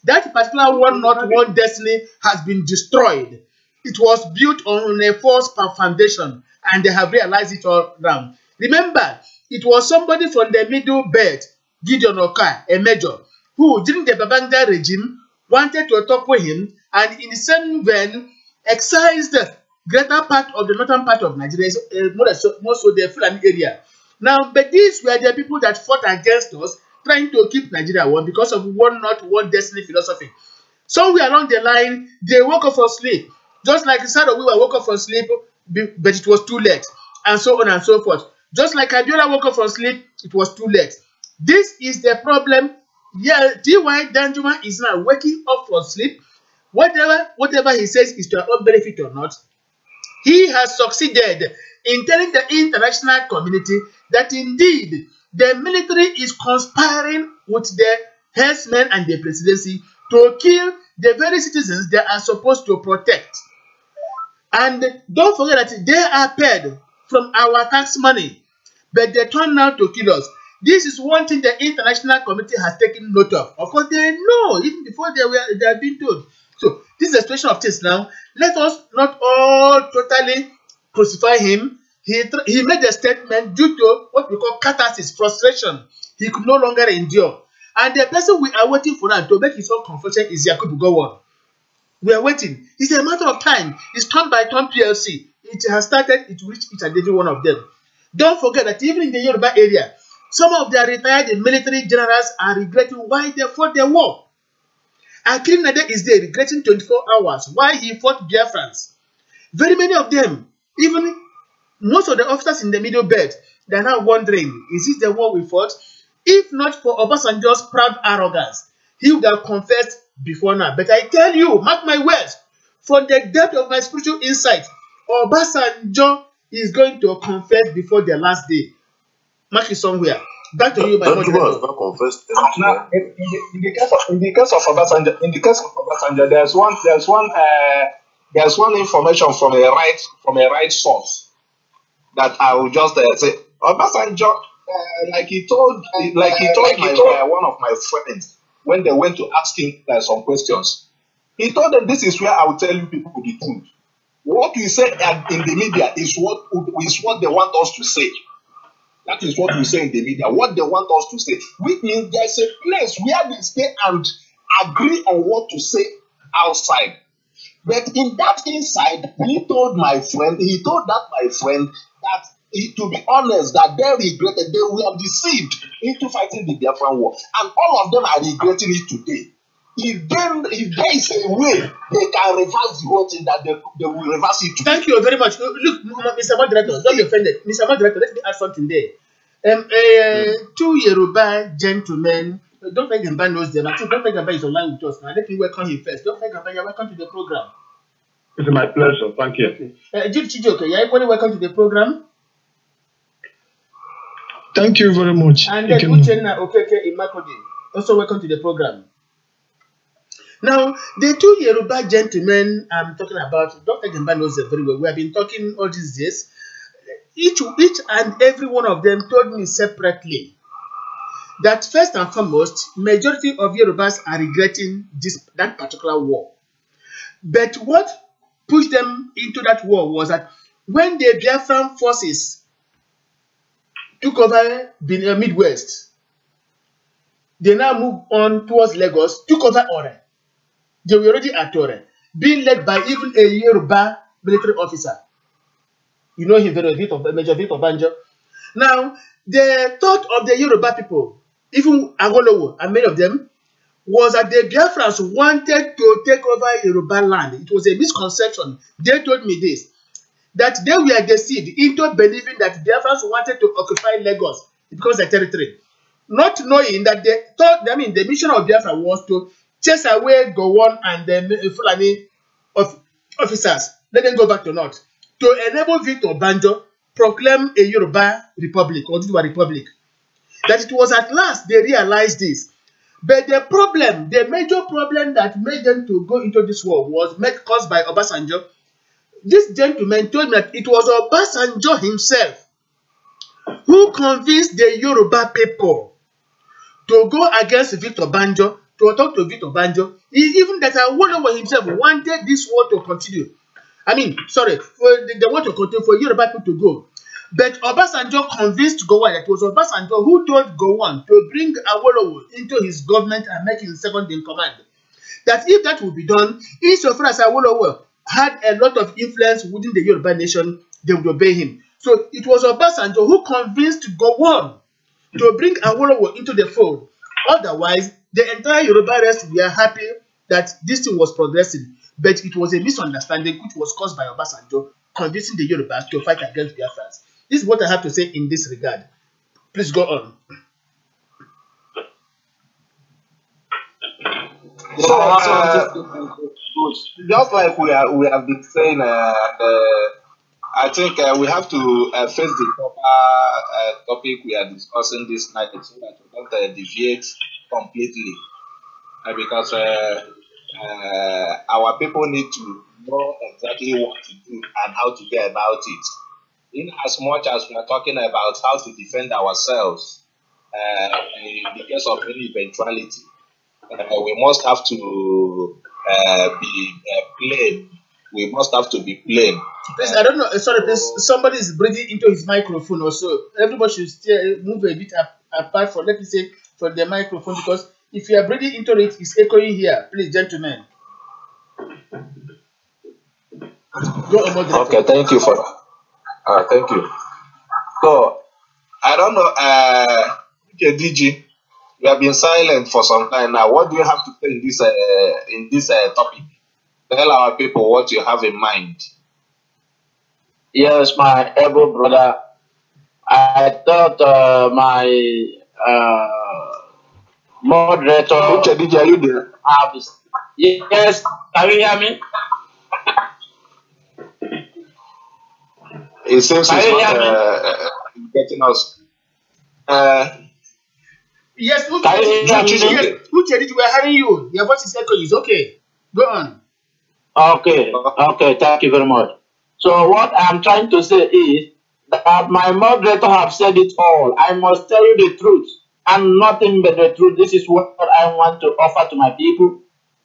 that particular one not one destiny has been destroyed. It was built on a false foundation and they have realized it all around. Remember, it was somebody from the middle belt, Gideon Oka, a major, who during the Babangida regime wanted to topple him and in the same vein excised the greater part of the northern part of Nigeria, more so the Fulani area. Now, but these were the people that fought against us, trying to keep Nigeria one because of one not one destiny philosophy. Somewhere along the line, they woke up from sleep. Just like Sado, we were woke up from sleep, but it was too late, and so on and so forth. Just like Abiola woke up from sleep, it was too late. This is the problem. Yeah, T.Y. Danjuma is now waking up from sleep. Whatever he says is to our own benefit or not, he has succeeded in telling the international community that indeed the military is conspiring with the herdsmen and the presidency to kill the very citizens they are supposed to protect. And don't forget that they are paid from our tax money, but they turn now to kill us. This is one thing the international community has taken note of. Of course, they know even before they have been told. So this is the situation of things now. Let us not all totally crucify him. He made a statement due to what we call catharsis, frustration. He could no longer endure. And the person we are waiting for now to make his own confession is Yakubu Gowon. We are waiting. It's a matter of time. It's turn by turn PLC. It has started. It will reach each and every one of them. Don't forget that even in the Yoruba area, some of their retired military generals are regretting why they fought the war. Akin Nade is there regretting 24 hours why he fought Biafrans. Very many of them, even most of the officers in the middle belt, they are now wondering, is it the war we fought? If not for Obasanjo's proud arrogance, he would have confessed before now. But I tell you, mark my words, from the depth of my spiritual insight, Obasanjo is going to confess before the last day. Mark it somewhere. Back to you, my brother. Now, in the case of Obasanjo, there's one information from a right source that I will just say. Obasanjo, like he told one of my friends when they went to ask him some questions. He told them, "This is where I will tell you people the truth. What we say in the media is what they want us to say. That is what we say in the media, what they want us to say. Which means there's a place where they stay and agree on what to say outside. But in that inside, he told my friend that to be honest, that they regretted, they were deceived into fighting the Biafran war. And all of them are regretting it today. If there is a way they can reverse the whole thing, that they will reverse it today. Thank you very much. Look, Mr. Moderator, don't be offended. Mr. Moderator, let me add something there. Two Yoruba gentlemen. Don't think Gamba knows them. I think don't think Gamba is online with us now. Let me welcome him first. Don't think Gamba, you're welcome to the program. It's my pleasure. Thank you. Jude Chijoke, you're equally welcome to the program. Thank you very much. And then Uchenna Okeke Imakodi, also welcome to the program. Now, the two Yoruba gentlemen I'm talking about, Dr. Gamba knows them very well. We have been talking all these days. Each and every one of them told me separately that first and foremost, majority of Yorubas are regretting that particular war. But what pushed them into that war was that when the Biafran forces took over Midwest, they now moved on towards Lagos, took over Ore. They were already at Ore, being led by even a Yoruba military officer. You know him very well, Major Victor Banjo. Now, the thought of the Yoruba people, even Awolowo and many of them, was that the Biafrans wanted to take over Yoruba land. It was a misconception. They told me this, that they were deceived into believing that Biafrans wanted to occupy Lagos because of the territory, not knowing that they thought, the mission of Biafra was to chase away Gowon and the Fulani officers, let them go back to North, to enable Victor Banjo proclaim a Yoruba republic or Yoruba republic. That it was at last they realized this. But the major problem that made them to go into this war was caused by Obasanjo. This gentleman told me that it was Obasanjo himself who convinced the Yoruba people to go against Victor Banjo, to talk to Victor Banjo. Even that Awolowo himself wanted this war to continue. They want to continue for Yoruba people to go. But Obasanjo convinced Gowon, that it was Obasanjo who told Gowon to bring Awolowo into his government and make him second in command. That if that would be done, insofar as Awolowo had a lot of influence within the Yoruba nation, they would obey him. So it was Obasanjo who convinced Gowon to bring Awolowo into the fold. Otherwise, the entire Yoruba rest were happy that this thing was progressing. But it was a misunderstanding which was caused by Obasanjo convincing the Yorubas to fight against Biafrans. This is what I have to say in this regard. Please go on. Just like we have been saying, I think we have to face the proper topic we are discussing this night so that we don't deviate completely. Because our people need to know exactly what to do and how to get about it. In as much as we are talking about how to defend ourselves in the case of any eventuality, we must have to be plain. We must have to be plain. Please, I don't know. Sorry, please. Somebody is breathing into his microphone also. Everybody should still move a bit apart from, let me say, from the microphone, because if you are breathing into it, it's echoing here. Please, gentlemen. Go on, moderator. Okay, thank you for that. Thank you. So, I don't know, okay, DG, you have been silent for some time now. What do you have to say in this topic? Tell our people what you have in mind. Yes, my able brother. I thought my moderator. Okay, DG, are you there? Yes, can you hear me? It seems he's not getting us. Yes, Uche, we are hearing you. Your voice is echoing. It's okay. Go on. Okay, thank you very much. So what I'm trying to say is that my moderator have said it all. I must tell you the truth and nothing but the truth. This is what I want to offer to my people.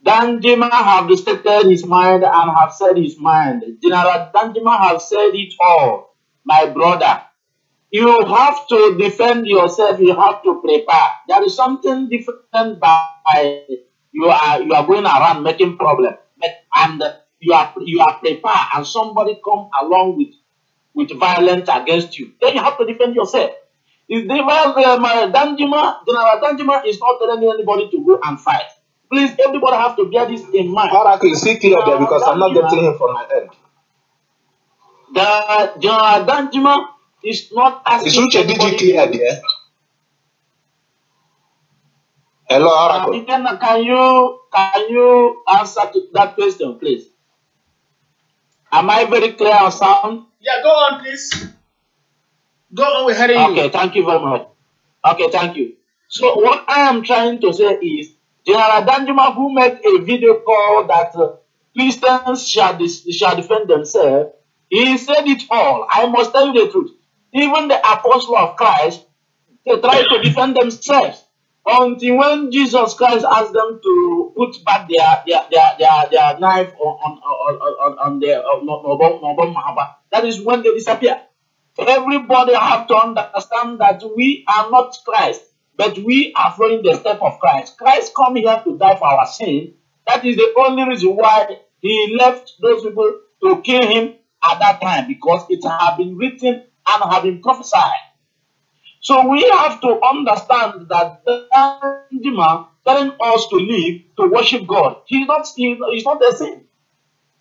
Danjuma have stated his mind and have said his mind. General Danjuma have said it all. My brother, you have to defend yourself. You have to prepare. There is something different by you are going around making problems, and you are prepared, and somebody come along with violence against you. Then you have to defend yourself. If General Danjuma is not telling anybody to go and fight. Please, everybody have to bear this in mind. Oracle, see clear there because I'm not getting him from my end. The General Danjuma is not asking. Is Uche DG clear there? Hello, Oracle. Can you answer to that question, please? Am I very clear on sound? Yeah, go on, please. Go on, we're hearing you. Okay, thank you very much. Okay, thank you. So what I am trying to say is, General Danjuma, who made a video call that Christians shall defend themselves, he said it all. I must tell you the truth. Even the apostle of Christ, they try to defend themselves until when Jesus Christ asked them to put back their knife on their that is when they disappear. Everybody have to understand that we are not Christ, but we are following the step of Christ. Christ come here to die for our sin. That is the only reason why he left those people to kill him at that time, because it had been written and had been prophesied. So we have to understand that the demon telling us to live, to worship God. He's not a sin.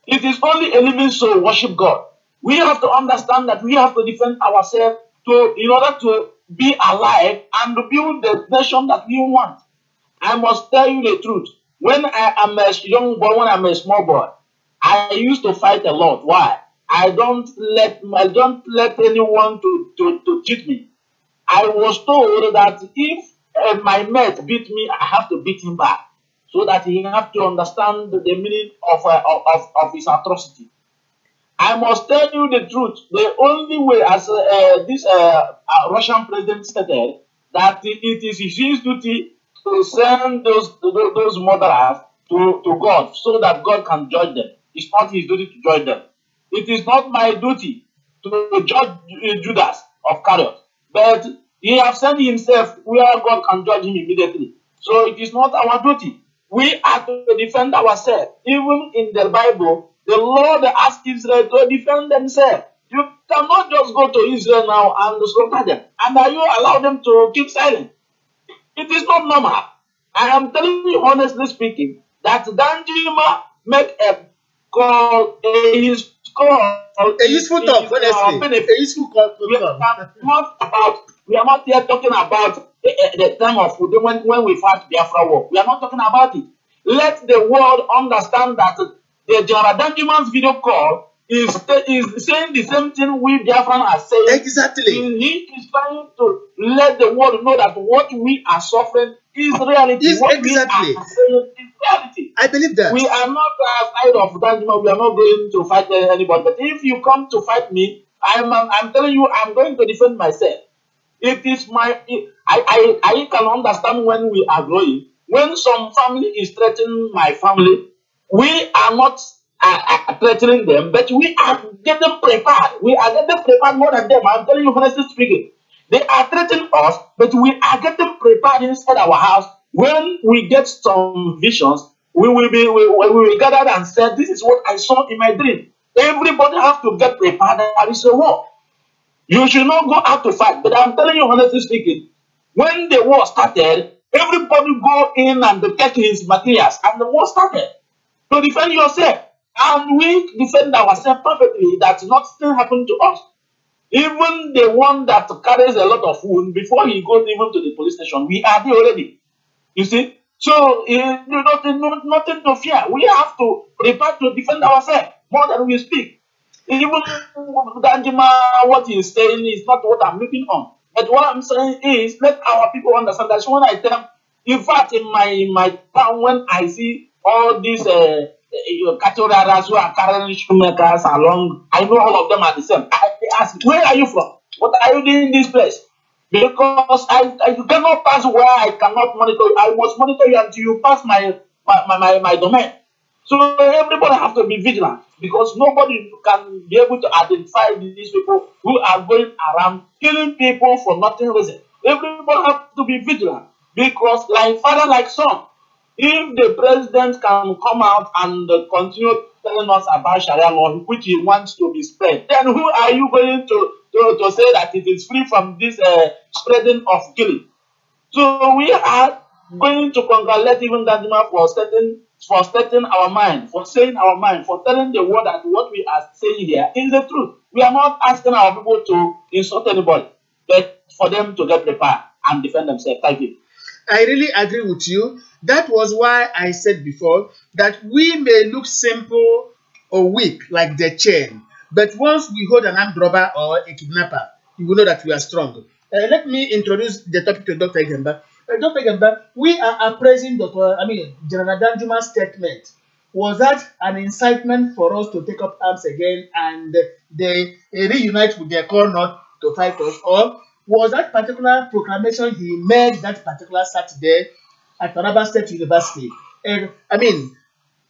It is only a living soul worship God. We have to understand that we have to defend ourselves in order to be alive and to build the nation that we want. I must tell you the truth. When I am a young boy, when I'm a small boy, I used to fight a lot. Why? I don't let anyone to cheat me. I was told that if my mate beat me, I have to beat him back, so that he have to understand the meaning of his atrocity. I must tell you the truth. The only way, as this Russian president stated, that it is his duty to send those murderers to God, so that God can judge them. It's not his duty to judge them. It is not my duty to judge Judas of Cariot, but he has sent himself where God can judge him immediately. So it is not our duty. We are to defend ourselves. Even in the Bible, the Lord asked Israel to defend themselves. You cannot just go to Israel now and slaughter them. And you allow them to keep silent. It is not normal. I am telling you honestly speaking, that Danjuma make a call, a useful talk, honestly. A useful call. We are not here talking about the time of when we fight Biafra war. We are not talking about it. Let the world understand that the General Danjuman's video call is saying the same thing we Biafran are saying. Exactly. He is trying to let the world know that what we are suffering is reality. What we are saying is reality. I believe that. We are not outside of Danjuma. We are not going to fight anybody. But if you come to fight me, I'm telling you, I'm going to defend myself. It is I can understand when we are growing. When some family is threatening my family, we are not threatening them, but we are getting prepared. We are getting prepared more than them. I'm telling you honestly speaking. They are threatening us, but we are getting prepared inside our house. When we get some visions, we will gather and say, this is what I saw in my dream. Everybody has to get prepared. There is a war. You should not go out to fight. But I'm telling you honestly speaking, when the war started, everybody go in and take his materials, and the war started. To defend yourself. And we defend ourselves perfectly. That nothing happened to us. Even the one that carries a lot of wound, before he goes even to the police station, we are there already. You see? So, nothing to fear. We have to prepare to defend ourselves more than we speak. Even Danjuma, what he is saying is not what I'm looking on. But what I'm saying is, let our people understand that when I tell, in fact, in my town, when I see all these cattle riders who are carrying shoemakers along, I know all of them are the same. I ask, where are you from? What are you doing in this place? Because I cannot pass where I cannot monitor you. I must monitor you until you pass my domain. So everybody have to be vigilant, because nobody can be able to identify these people who are going around killing people for nothing reason. Everybody have to be vigilant, because like father, like son. If the president can come out and continue telling us about Sharia law, which he wants to be spread, then who are you going to say that it is free from this spreading of killing? So we are going to congratulate even Danjuma for setting for setting our mind, for saying our mind, for telling the world that what we are saying here is the truth. We are not asking our people to insult anybody, but for them to get prepared and defend themselves. Thank you. I really agree with you. That was why I said before that we may look simple or weak like the chain, but once we hold an armed robber or a kidnapper, you will know that we are strong. Let me introduce the topic to Dr. Igemba. Dr. Igemba, we are appraising General Danjuma's statement. Was that an incitement for us to take up arms again and they reunite with their core north to fight us, or was that particular proclamation he made that particular Saturday at Taraba State University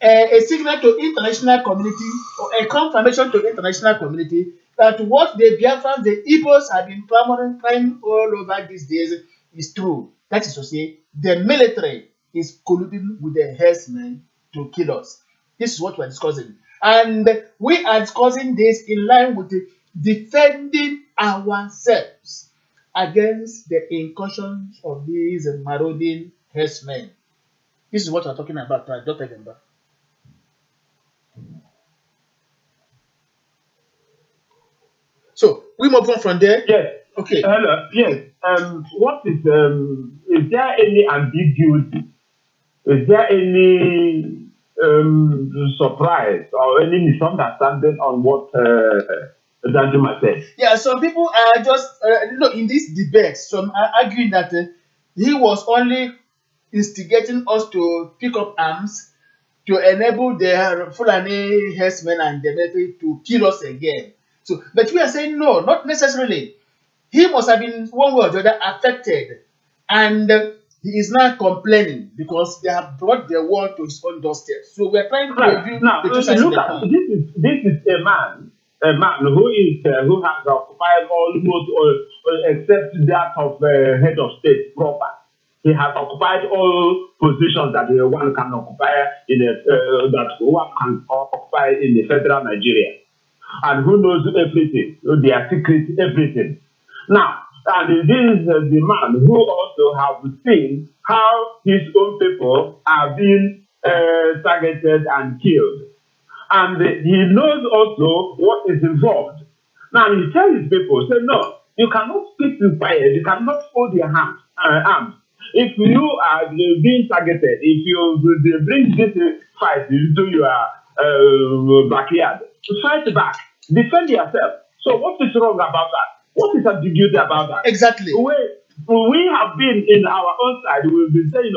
a signal to international community or a confirmation to international community that what the Biafrans, the Igbos have been crying all over these days is true? That is to say, the military is colluding with the herdsmen to kill us. This is what we're discussing. And we are discussing this in line with defending ourselves against the incursions of these marauding herdsmen. This is what we're talking about, right, Dr. Gemba? So we move on from there. Yes. Okay. Yes. What is there any ambiguity? Is there any surprise or any misunderstanding on what Danjuma said? Yeah, some people are just in this debate. Some are arguing that he was only instigating us to pick up arms to enable the Fulani herdsmen and the military to kill us again. So, but we are saying no, not necessarily. He must have been one way or the other affected, and he is not complaining because they have brought the war to his own doorstep. So we are trying to review the two sides of the coin. This is a man who has occupied almost except that of head of state proper. He has occupied all positions that one can occupy in the federal Nigeria, and who knows everything, their secrets, everything. Now, and this is the man who also has seen how his own people are being targeted and killed, and he knows also what is involved. Now he tells his people, say, no, you cannot speak to fire, you cannot hold your arms. If you are being targeted, if you bring this fight into your backyard, fight back, defend yourself. So what is wrong about that? What is ambiguity about that? Exactly. We have been in our own side, we've been saying,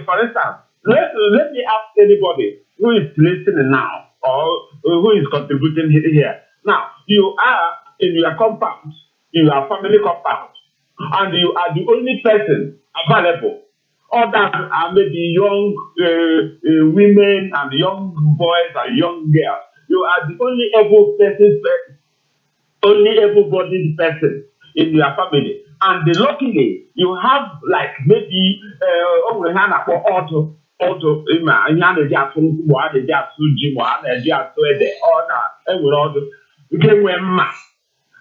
for instance, let me ask anybody who is listening now or who is contributing here. Now, you are in your compound, in your family compound, and you are the only person available. Others are maybe young women and young boys and young girls. You are the only able-bodied person in your family. And luckily, you have like maybe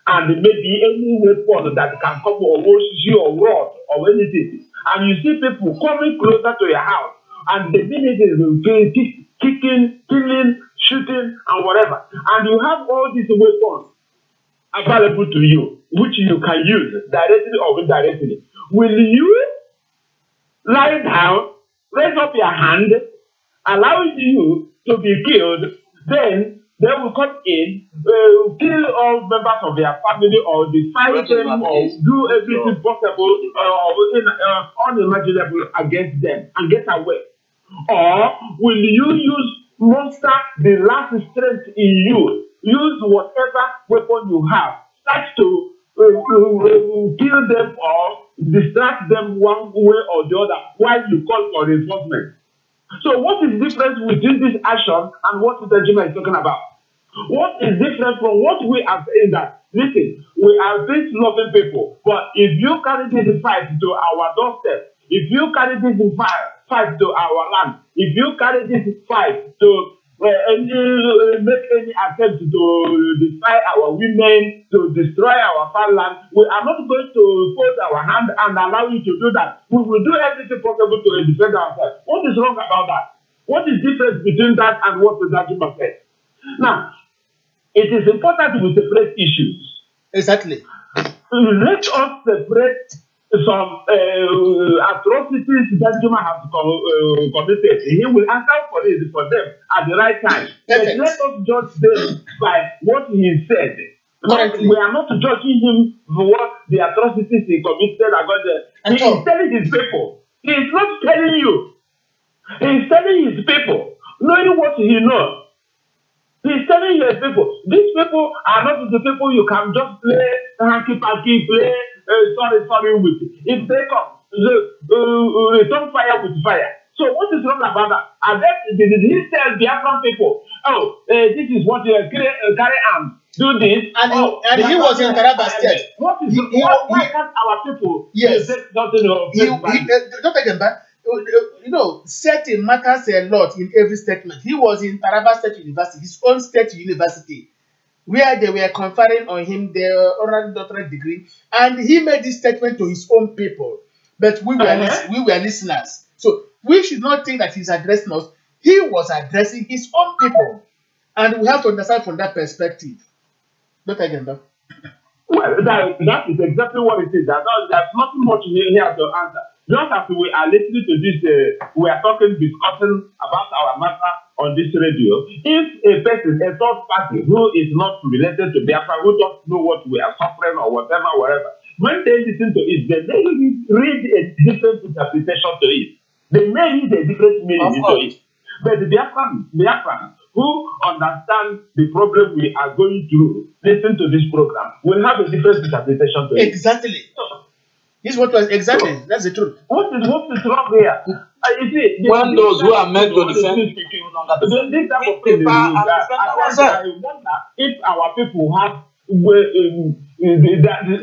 and maybe any weapon that can come or rod or anything. And you see people coming closer to your house, and the military will kicking, killing, shooting, and whatever. And you have all these weapons available to you, which you can use directly or indirectly. Will you lie down, raise up your hand, allowing you to be killed, then they will come in, kill all members of their family, or decide them, or do everything possible or unimaginable against them and get away? Or will you muster the last strength in you, use whatever weapon you have, start to kill them or distract them one way or the other while you call for reinforcement? So what is the difference between this action and what the Jima is talking about? What is different from what we are saying that, listen, we are these loving people, but if you carry this fight to our doorstep, if you carry this fight to our land, if you carry this fight to make any attempt to destroy our women, to destroy our farmland. We are not going to fold our hand and allow you to do that. We will do everything possible to defend ourselves. What is wrong about that? What is the difference between that and what the document says? Now, it is important to separate issues. Exactly. Let us separate some atrocities that Juma has committed. He will answer for it for them at the right time. But let us judge them by what he said. We are not judging him for what the atrocities he committed against them. He is telling his people. He is not telling you. He is telling his people, knowing what he knows. He's telling his people, these people are not the people you can just play hanky-panky, play sorry with. If they come, return fire with fire. So what is wrong about that? And then did he tell the Biafran people, this is what you carry arms, do this. And he was in Taraba State. Why can't our people say something of don't take them back. You know, setting matters a lot in every statement. He was in Taraba State University, his own state university, where they were conferring on him the honorary doctorate degree, and he made this statement to his own people. But we were listeners. So we should not think that he's addressing us. He was addressing his own people. And we have to understand from that perspective. Not again, though. Well, that is exactly what it is. There's nothing much here to answer. Just as we are listening to this, we are discussing about our matter on this radio. If a person, a third party who is not related to Biafra, who don't know what we are suffering or whatever, when they listen to it, they may read a different interpretation to it. They may read a different meaning into it. But the Biafran who understand the problem we are going through, listen to this program, will have a different interpretation to it. Exactly. This is what was exactly. That's the truth. What is wrong here? You see, when those who are meant to defend this type of thing, I wonder if our people have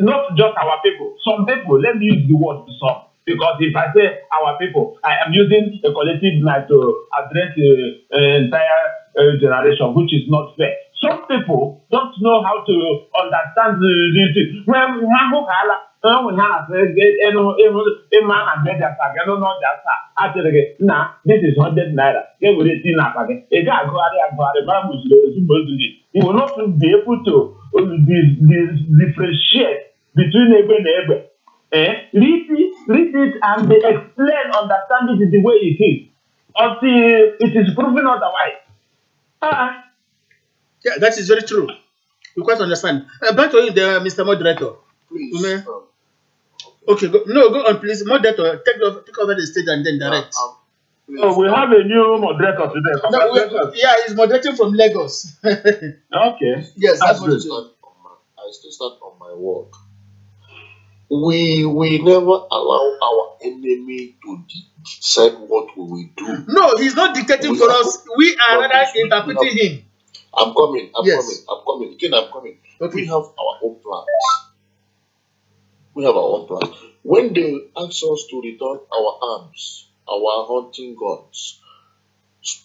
not just our people. Some people, let me use the word some. Because if I say our people, I am using a collective might to address the entire generation, which is not fair. Some people don't know how to understand this. This is 100 naira. You will not be able to differentiate between Ebe and Ebe. Read it and explain, understand it the way it is, until it is proven otherwise. Yeah, that is very true. You quite understand. Back to you, Mr. Moderator. Please. Okay, go on, please. Moderator, take over the stage and then direct. We have a new moderator today. No, he's moderating from Lagos. Okay. Yes, that's what I still stand on my word. We never allow our enemy to decide what we will do. No, he's not dictating for us. We are rather interpreting him. I'm coming. Again, I'm coming. Okay. We have our own plans. When they ask us to return our arms, our hunting guns,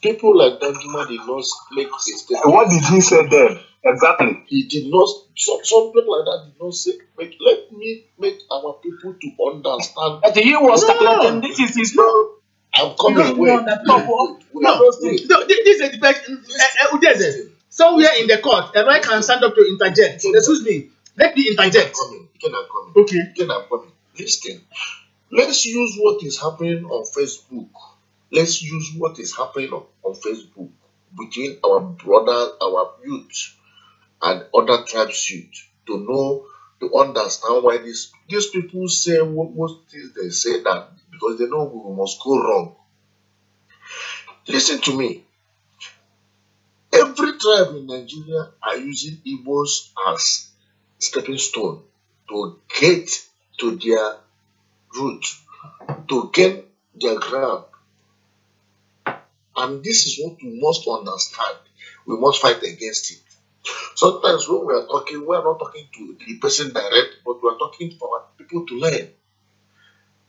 people like Danjuma did not make a statement. What did he say then? Exactly. He did not, something like that did not say, let me make our people to understand. But he was calculating, this is his law. I'm coming. Wait. This is a debate. Somewhere in the court, a right can stand up to interject. Excuse me. Let me interject. I'm coming. Okay. I'm coming. Listen. Let's use what is happening on Facebook. Let's use what is happening on Facebook between our brothers, our youth, and other tribes youth to understand why these people say what things they say, that because they know we must go wrong. Listen to me. Every tribe in Nigeria are using Igbos as stepping stone to get to their root, to gain their ground. And this is what we must understand. We must fight against it. Sometimes when we are talking, we are not talking to the person direct, but we are talking for people to learn.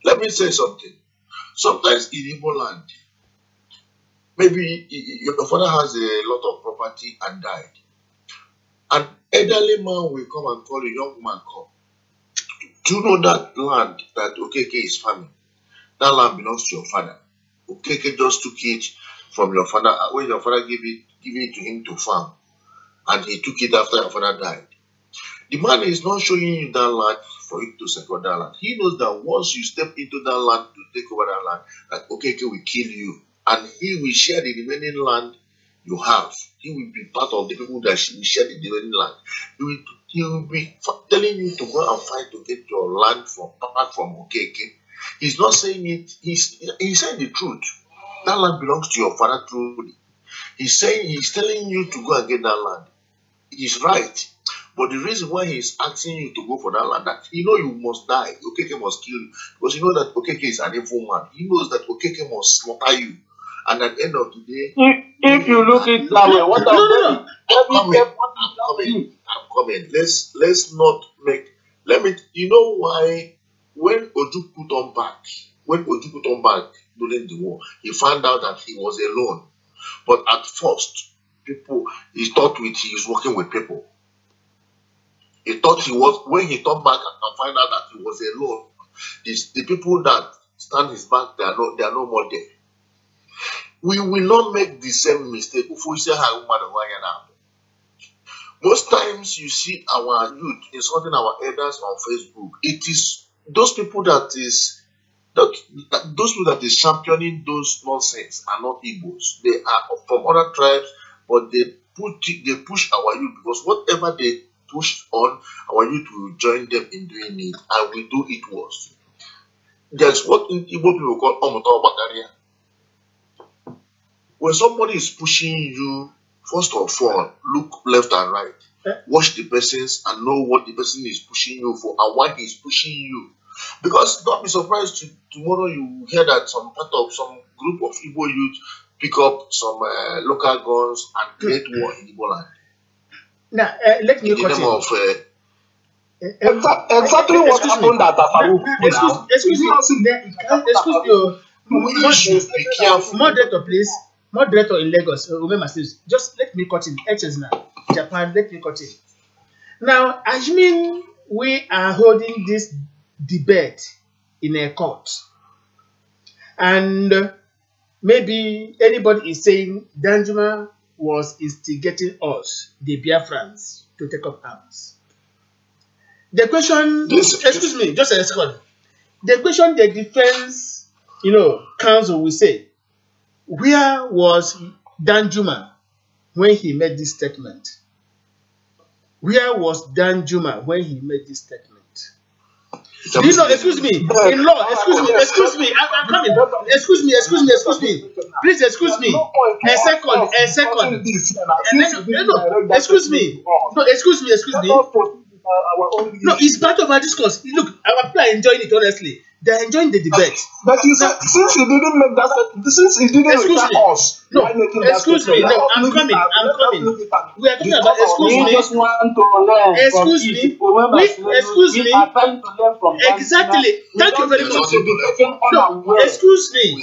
Let me say something. Sometimes in Igbo land, Maybe your father has a lot of property and died. An elderly man will come and call a young woman, come. Do you know that land that Okeke is farming? That land belongs to your father. Okeke just took it from your father when your father gave it to him to farm, and he took it after your father died. The man is not showing you that land for you to secure that land. He knows that once you step into that land to take over that land, that Okeke will kill you, and he will share the remaining land you have. He will be part of the people that will share the remaining land. He will be telling you to go and fight to get your land back from Okeke. He's not saying it. He's saying the truth. That land belongs to your father truly. He's telling you to go and get that land. He's right. But the reason why he's asking you to go for that land, that you know you must die. Okeke must kill you. Because you know that Okeke is an evil man. He knows that Okeke must slaughter you. And at the end of the day, if you look at it that way, what no. I'm coming. Let's not make. You know why? When Ojukwu turned back during the war, he found out that he was alone. But at first, he thought he was working with people. He thought when he turned back and found out that he was alone, the people that stand his back, they are no more there. We will not make the same mistake. Most times you see our youth insulting our elders on Facebook. It is those people that is championing those nonsense are not Igbos. They are from other tribes, but they push our youth, because whatever they push on, our youth will join them in doing it, and we do it worse. There's what in Igbo people call Omoto Bakaria. When somebody is pushing you, first of all, look left and right. Watch the persons and know what the person is pushing you for and why he's pushing you. Because don't be surprised tomorrow you hear that some group of Igbo youth pick up some local guns and create war in Igbo land. Now, let me continue. Exactly what happened at Afaru. Excuse me. Moderator, please. Moderator in Lagos, just let me continue. Japan, let me continue. Now, assuming we are holding this debate in a court, and maybe anybody is saying Danjuma was instigating us, the Biafrans, to take up arms. The question, excuse me, just a second. The question the defense, counsel will say, where was Danjuma when he made this statement? Where was Danjuma when he made this statement? Excuse me, in law, excuse me, I'm coming. Excuse me. Please excuse me. A second. No, excuse me. No, it's part of our discourse. Look, our people are enjoying it, honestly. They're enjoying the debate. But you said, since he didn't make that statement, since he didn't require us, no, excuse me. No, I'm coming. We are talking about, excuse me. Exactly. Thank you very much. No, excuse me.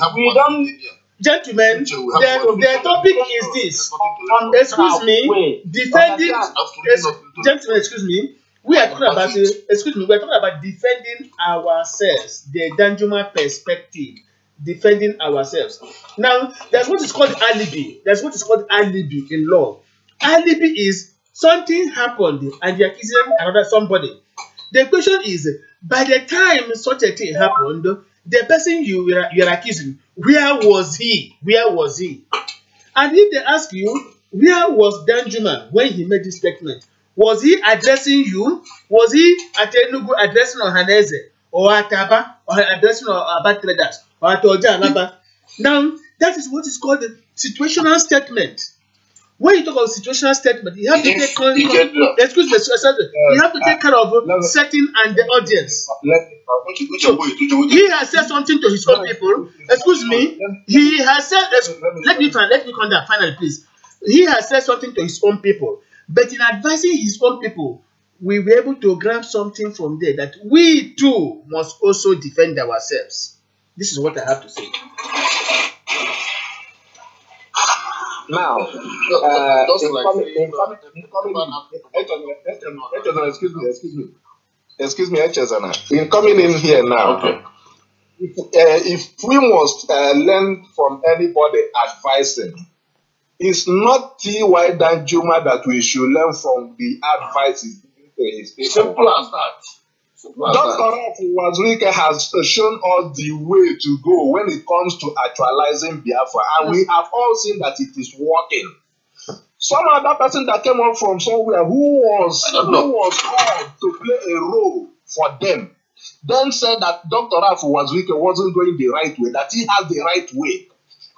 Gentlemen, the topic is this. Excuse me. Defending. Gentlemen, excuse me. We are talking about, we're talking about defending ourselves, the Danjuma perspective, defending ourselves. Now, there's what is called alibi. There's what is called alibi in law. Alibi is something happened and you're accusing another somebody. The question is, by the time such a thing happened, the person you're accusing, where was he? Where was he? And if they ask you, where was Danjuma when he made this statement? Was he addressing you? Was he at Enugu addressing Ohaneze or at Aba or addressing Aba traders or at Oja Alaba? Now, that is what is called the situational statement. When you talk about situational statement, you have to take you have to take care of setting and the audience. So, he has said something to his own people. Excuse me. He has said, let me calm down finally, please. He has said something to his own people. But in advising his own people, we were able to grab something from there that we too must also defend ourselves. This is what I have to say. Now, Just like saying, excuse me, Echezana. In coming in here now, okay. If we must learn from anybody advising, it's not T.Y. Danjuma that we should learn from the advices given to his people. Simple as that. Simple as Dr. that. Wazirike has shown us the way to go when it comes to actualizing Biafra, and we have all seen that it is working. Some other person that came up from somewhere who was called to play a role for them, then said that Dr. Wazirike wasn't going the right way, that he has the right way.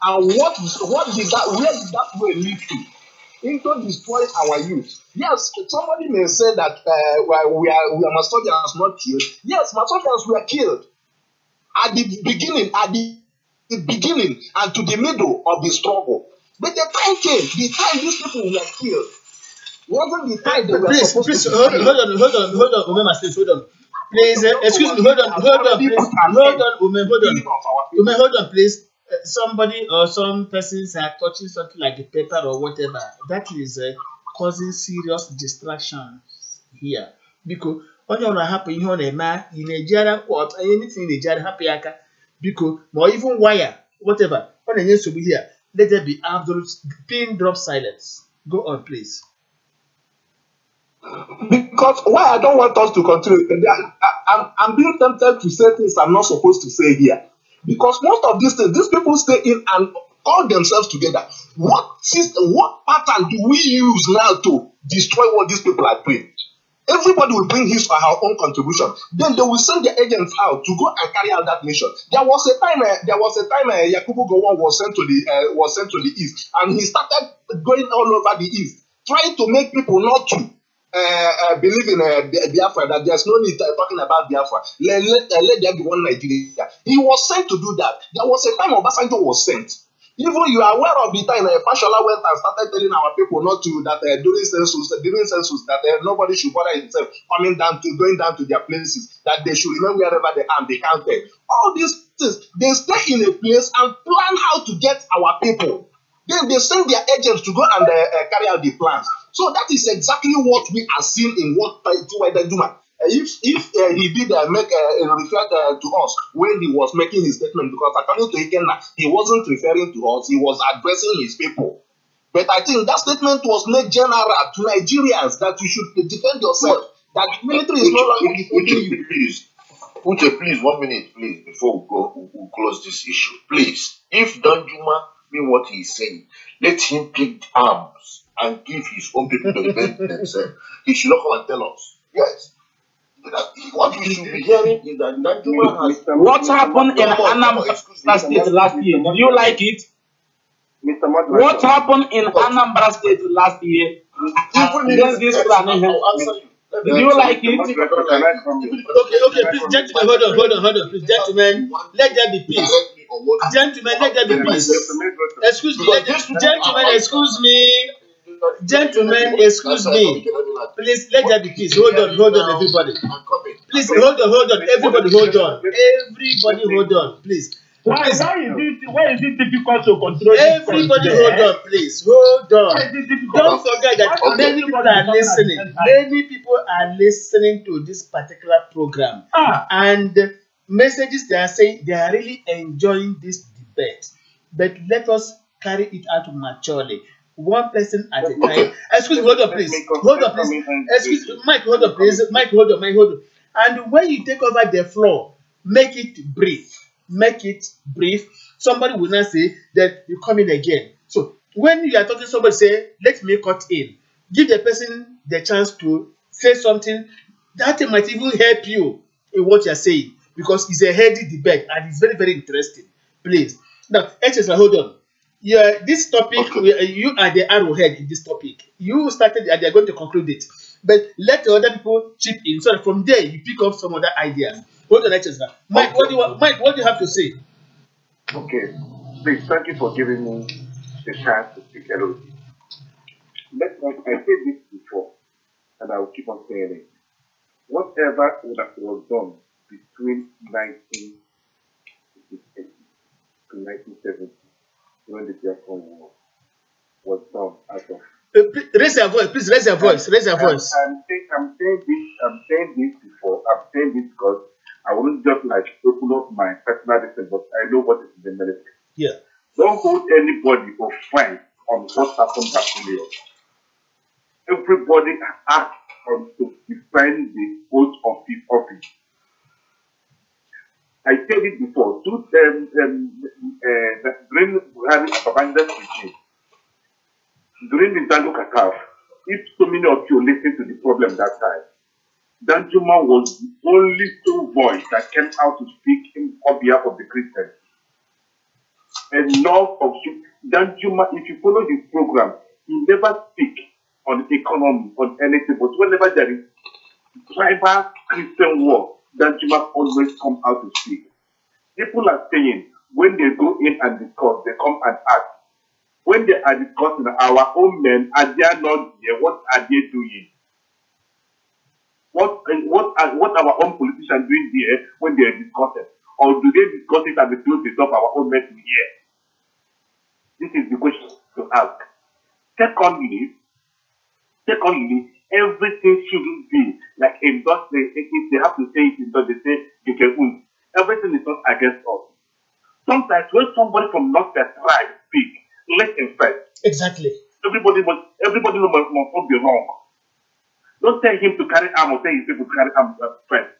And where did that way lead to? Into destroying our youth. Yes, somebody may say that we are Macedonians not killed. Yes, Macedonians were killed at the beginning, and to the middle of the struggle. But the time came, the time these people were killed wasn't the time they were supposed to be killed. Hold on, Ume Mastis, hold on. Please, excuse me, hold on, please. Somebody or some persons are touching something like the paper or whatever. That is causing serious distractions here. Because onye ọrụ ahapụ ihe ọ na-eme in Nigeria court, anything in Nigeria hapụ ya aka. Because or even wire, whatever. Ọ na-enye nsogbu here. Let there be absolute pin drop silence. Go on, please. Because why I don't want us to continue, I'm being tempted to say things I'm not supposed to say here. Because most of these things, these people stay in and call themselves together. What system, what pattern do we use now to destroy what these people are doing? Everybody will bring his or her own contribution. Then they will send their agents out to go and carry out that mission. There was a time Yakubu Gowon was sent to the east, and he started going all over the east, trying to make people not to believe in Biafra, that there's no need talking about Biafra. Let there be one Nigeria. He was sent to do that. There was a time Obasanjo was sent. Even you are aware of the time Fashola went and started telling our people not to, that during census that nobody should bother himself going down to their places, that they should remain wherever they are and be counted. All these things, they stay in a place and plan how to get our people. Then they send their agents to go and carry out the plans. So that is exactly what we are seeing in what T.Y. Danjuma. If he did refer to us when he was making his statement, because according to Ikenna, he wasn't referring to us, he was addressing his people. But I think that statement was made general to Nigerians, that you should defend yourself, that the military is no longer defending you. Please, 1 minute, please, before we'll close this issue. Please, if Danjuma mean what he's saying, let him pick arms and give his own people to defend themselves. He should not come and tell us. Yes. What we should be hearing is that Danjuma has... What happened in Anambra State last year? Did you like it? What happened in Anambra State last year? Against this plan? Did you like it? Okay, please, gentlemen, hold on, please, gentlemen, let there be peace. Gentlemen, let there be peace. Excuse me, gentlemen, excuse me. Please, let there be peace. Hold on, everybody. Please, hold on, everybody, hold on. Everybody, hold on, please. Why is it difficult to control? Everybody, hold on, please. Hold on. Don't forget that many people are listening. Many people are listening to this particular program. And messages they are saying they are really enjoying this debate. But let us carry it out maturely. One person at a time. Excuse me, hold on, please. Excuse me, Mike, hold on, please. Mike, hold on. And when you take over the floor, make it brief. Somebody will not say that you come in again. So when you are talking, somebody say, let me cut in. Give the person the chance to say something that might even help you in what you are saying, because it's a heady debate and it's very, very interesting. Please. Now, hold on. Yeah, this topic, you are the arrowhead in this topic. You started and they are going to conclude it. But let the other people chip in. So from there, you pick up some other ideas. Hold on, Mike, what do you have to say? Okay. Please, thank you for giving me the chance to speak. Hello. I said this before, and I will keep on saying it. Whatever was done between 1968 to 1970, when the Biafran War, was done as of. Raise your voice, please. Raise your voice. Raise your voice. I'm saying this before. I'm saying this because I wouldn't just like open up my personal details, but I know what is in the military. Yeah. Don't hold anybody or friend on what happened at New. Everybody asked to defend the oath of his office. I said it before. During Buhari Babanda's regime, during the Dango Kakaf, if so many of you listen to the problem that time, Danjuma was the only true voice that came out to speak on behalf of the Christians. And lot of Danjuma, if you follow his program, he never speak on economy, on anything, but whenever there is tribal Christian war, Danjuma always come out to speak. People are saying, when they go in and discuss, they come and ask. When they are discussing, our own men, are they not here? What are they doing? What our own politicians doing here when they are discussing? Or do they discuss it and they close the door for our own men to hear? This is the question to ask. Secondly, everything shouldn't be like industry. If they have to say it, they say you can win. Everything is not against us. Sometimes when somebody from not their tribe speak, let him first. Exactly. Everybody must not be wrong. Don't tell him to carry arm or tell his people to carry arm first.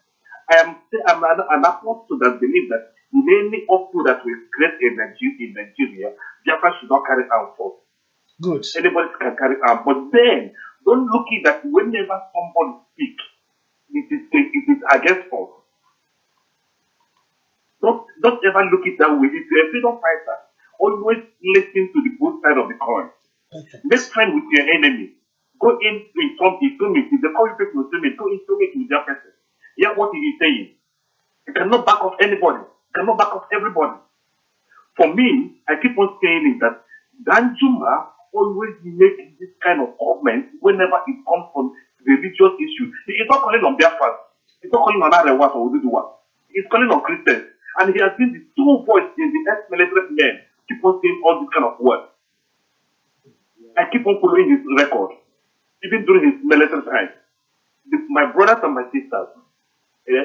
I'm an apostle that believes that in any offer that will create in Nigeria, Biafra should not carry arm first. Good. Anybody can carry arm, but then don't look at that whenever somebody speaks, it is against us. Don't ever look at that way. If you're a freedom fighter, always listen to the both side of the coin. Okay. Make friend with your enemy. Go in some instrument. If they call you people instrument, go instrument with their person. Hear what he is saying. You cannot back up anybody. You cannot back up everybody. For me, I keep on saying it that Danjuma always make this kind of comment whenever it comes from religious issues. He is not calling on Biafra. He's not calling on Arewa or Ududuwa. He's calling on Christians. And he has been the true voice in the ex-military men. Keep on saying all this kind of words. I keep on following his record, even during his military time. My brothers and my sisters,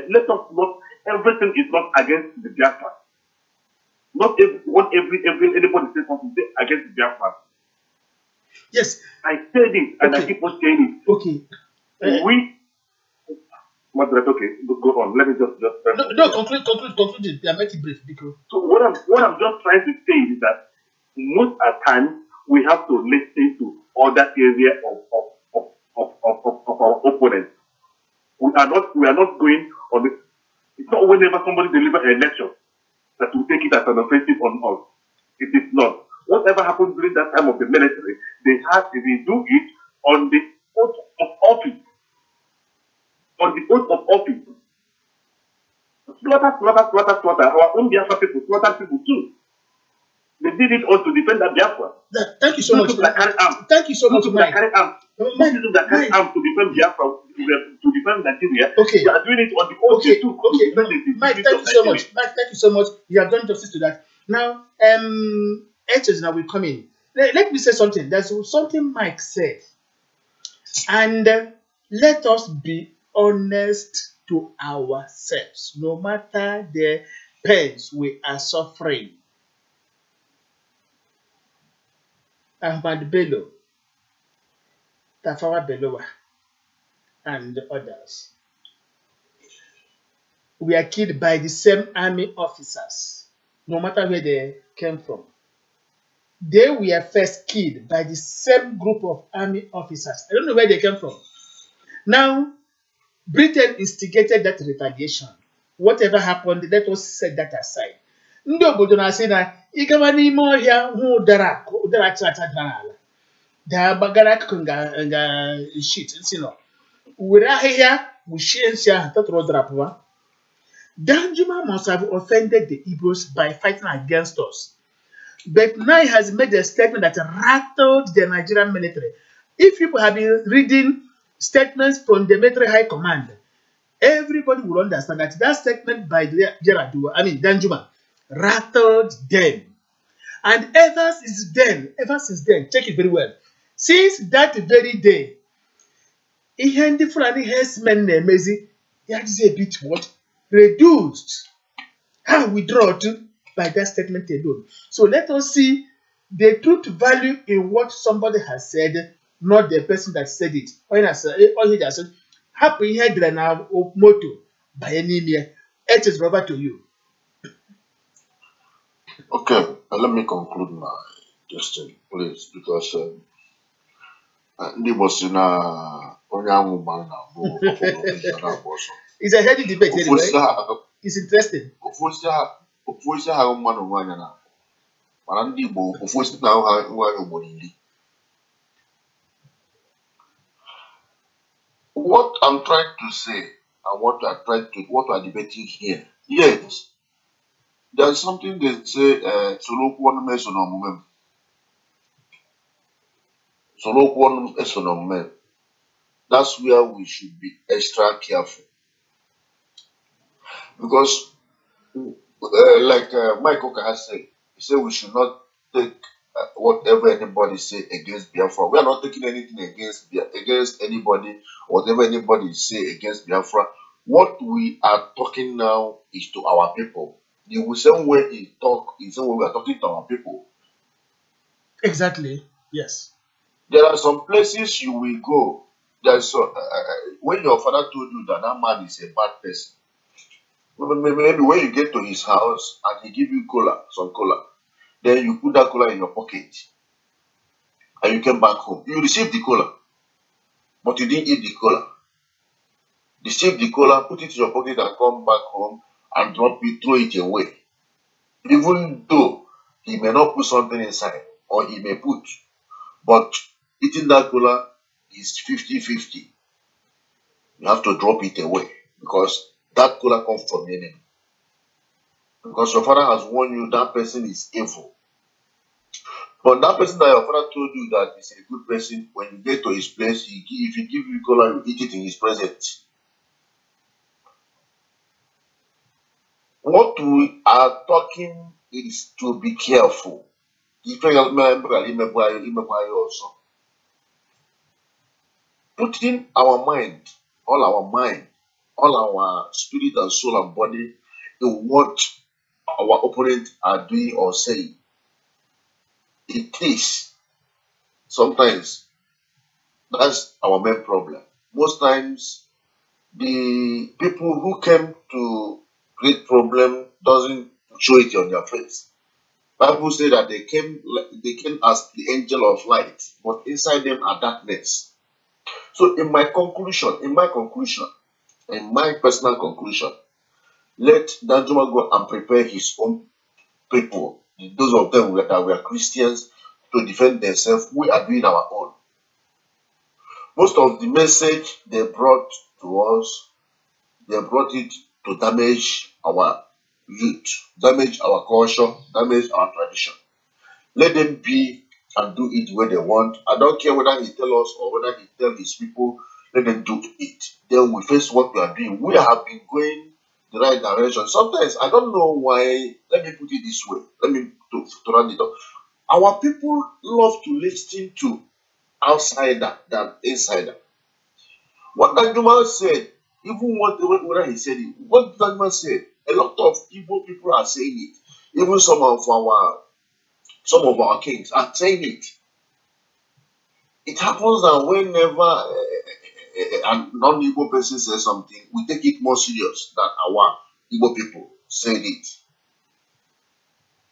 let us not, everything is not against the Biafra. Not anybody says something against the Biafra. Yes. I said it and I keep on saying it. Okay. Okay, go on. Let me just conclude it. Yeah, make it brief because. So what I'm just trying to say is that most of the time we have to listen to other areas of our opponents. We are not going on it. It's not whenever somebody delivers a lecture that we take it as an offensive on us. It is not. Whatever happened during that time of the military, they do it on the oath of office. On the oath of office. Slaughter. Our own Biafra people slaughter people too. They did it all to defend that Biafra. Thank you so much. Thank you so much, Mike. Carry arms to defend Biafra, to defend Nigeria. Okay. They are doing it on the oath too. Okay. Mike, thank you so much. Mike, thank you so much. You have done justice to that. Now, now we come in. Let me say something. There's something Mike said. And let us be honest to ourselves, no matter the pains we are suffering. Ahmad Bello, Tafawa Belowa, and others were killed by the same army officers, no matter where they came from. They were first killed by the same group of army officers. I don't know where they came from. Now, Britain instigated that retaliation. Whatever happened, let us set that aside. Ndị obodo na-asị na ịgawa n'ime ọhịa hụ ụdara chata dara ala daa gbagara akụkụ nga shit nsị nọ were ahịhịa wuchie nsị ahụ tọtụrụ ụdara pụwa. Danjuma must have offended the Igbos by fighting against us. But now he has made a statement that rattled the Nigerian military. If people have been reading statements from the military high command, everybody will understand that that statement by Danjuma rattled them. And ever since then, check it very well. Since that very day, ihe ndị Fulani herdsmen na-emezi, that is a bit what? Reduced. How withdrawn by that statement alone. So let us see the truth value in what somebody has said, not the person that said it. All he just said, happy here na moto by any mere. It is over to you. Okay, let me conclude my question, please, because ndị Igbo na onye ahụ gbara na bụ ọsọ. It's a heady debate anyway. It's interesting. Ofu osisi ahụ mmadụ nwaanyị na mana ndị Igbo ofu osisi na ahụ ha nwaanyị ugboro iri. What I'm trying to say and what we are debating here, yes, there's something they say, Sorokwu ọnụ eso n'omume m. Sorokwu ọnụ eso n'omume m. That's where we should be extra careful. Because, like Mike Oka has said, he said we should not take whatever anybody say against Biafra. We are not taking anything against anybody, whatever anybody say against Biafra. What we are talking now is to our people. The same way he talk is the way we are talking to our people. Exactly. Yes. There are some places you will go. There's when your father told you that that man is a bad person. Maybe when you get to his house and he give you some cola, then you put that cola in your pocket and you came back home. You received the cola, but you didn't eat the cola. Receive the cola, put it in your pocket and come back home and throw it away. Even though he may not put something inside, or he may put, but eating that cola is 50-50. You have to drop it away because that cola comes from the enemy. Because your father has warned you that person is evil. But that person that your father told you that is a good person, when you get to his place, if he give you cola, you eat it in his presence. What we are talking is to be careful. Also. Putting our mind, all our spirit and soul and body in what our opponents are doing or saying. It is. Sometimes that's our main problem. Most times the people who came to create problem doesn't show it on their face. Bible say that they came as the angel of light, but inside them are darkness. So in my personal conclusion, let Danjuma go and prepare his own people, those of them that were Christians, to defend themselves. We are doing our own. Most of the message they brought to us, they brought it to damage our youth, damage our culture, damage our tradition. Let them be and do it the way they want. I don't care whether he tell us or whether he tell his people, let them do it. Then we face what we are doing. We have been going the right direction. Sometimes I don't know why. Let me put it this way. Let me to round it up. Our people love to listen to outsider than insider. What Danjuma said, even whether he said it, what Danjuma said, a lot of Igbo people are saying it. Even some of our kings are saying it. It happens that whenever a non-Igbo person says something, we take it more serious than our Igbo people said it.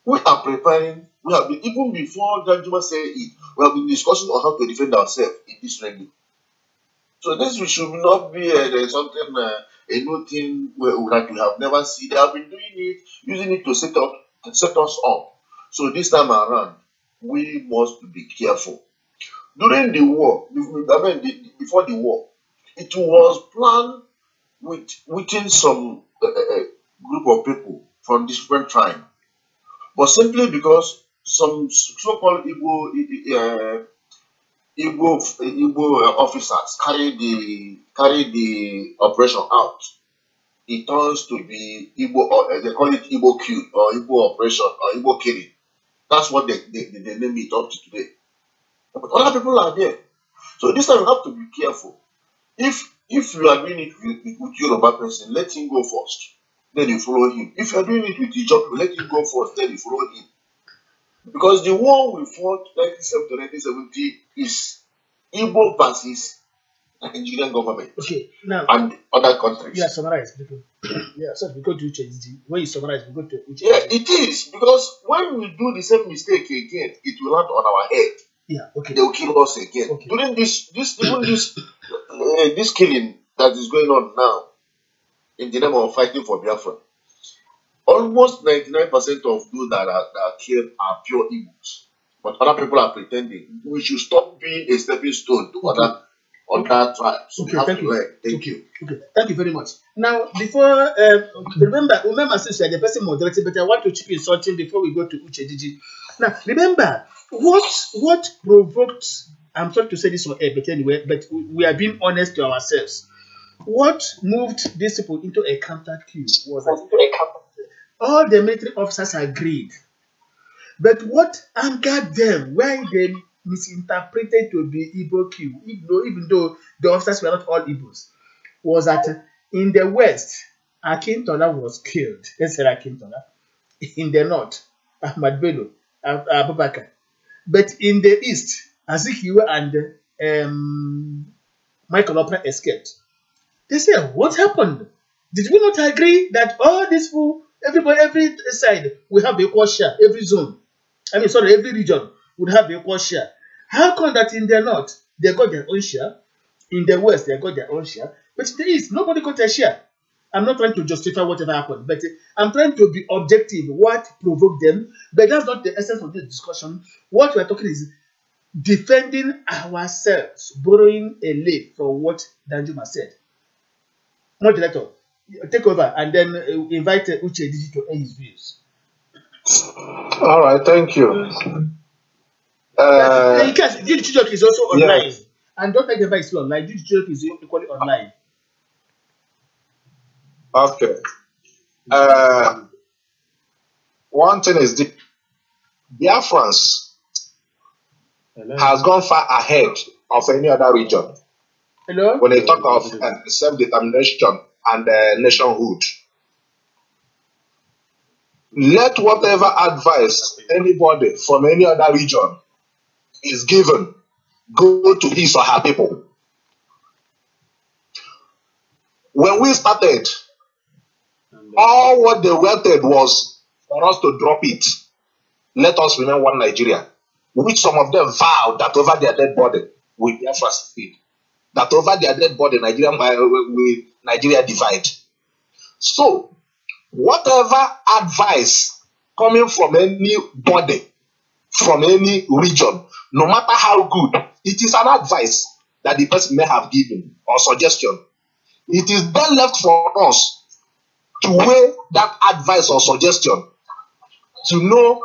We are preparing. We have been, even before Danjuma said it, we have been discussing on how to defend ourselves in this radio. So this should not be something, a new thing that we have never seen. They have been doing it, using it to set us up. So this time around, we must be careful. During the war, before the war, it was planned within some group of people from different tribes. But simply because some so-called Igbo officers carry the operation out, it turns to be Igbo, they call it Igbo Q or Igbo operation or Igbo killing. That's what they name it up to today. But other people are there. So this time you have to be careful. If you are doing it with Yoruba person, let him go first. Then you follow him. If you are doing it with Ijaw, let him go first. Then you follow him. Because the war we fought 1970 is Igbo versus Nigerian government. Okay, now and other countries. Yeah, summarize. So we go to UCHD. When you summarize, we go to UCHD. Yeah, it is because when we do the same mistake again, it will land on our head. Yeah, okay. They will kill us again. Okay. During this killing that is going on now, in the name of fighting for Biafra, almost 99% of those that are killed are pure Igbos. But other people are pretending. We should stop being a stepping stone to other tribes. Okay, Thank you. Okay, thank you very much. Now, before remember, since you are the person moderating, but I want to chip in something before we go to UCHD. Now, remember what provoked. I'm sorry to say this on air, but anyway, but we are being honest to ourselves. What moved these people into a counter coup was that all the military officers agreed. But what angered them, why they misinterpreted to be Igbo coup, even though the officers were not all Igbos, was that in the West, Akintola was killed. Let's say Akintola. In the North, Ahmad Bello, Abubakar. But in the East, Azikiwe and Michael Opera escaped. They said, what happened? Did we not agree that all these people, every side will have equal share, every zone? Every region would have equal share. How come that in the North, they got their own share, in the West, they got their own share, but in the East, nobody got their share? I'm not trying to justify whatever happened, but I'm trying to be objective, what provoked them, but that's not the essence of this discussion. What we're talking is defending ourselves, borrowing a leaf from what Danjuma said. Moderator, take over and then invite UCHD to air his views. All right, thank you. In case Judy Chijok is also online, yes. And don't think about it's online. Judy Chijok is equally online. Okay. One thing is the Biafrans has gone far ahead of any other region. Hello? When they talk of self-determination and nationhood. Let whatever advice anybody from any other region is given go to his or her people. When we started, all what they wanted was for us to drop it. Let us remain one Nigeria, which some of them vowed that over their dead body will Biafra succeed. That over their dead body, Nigeria divide. So, whatever advice coming from anybody, from any region, no matter how good, it is an advice that the person may have given or suggestion. It is then left for us to weigh that advice or suggestion to know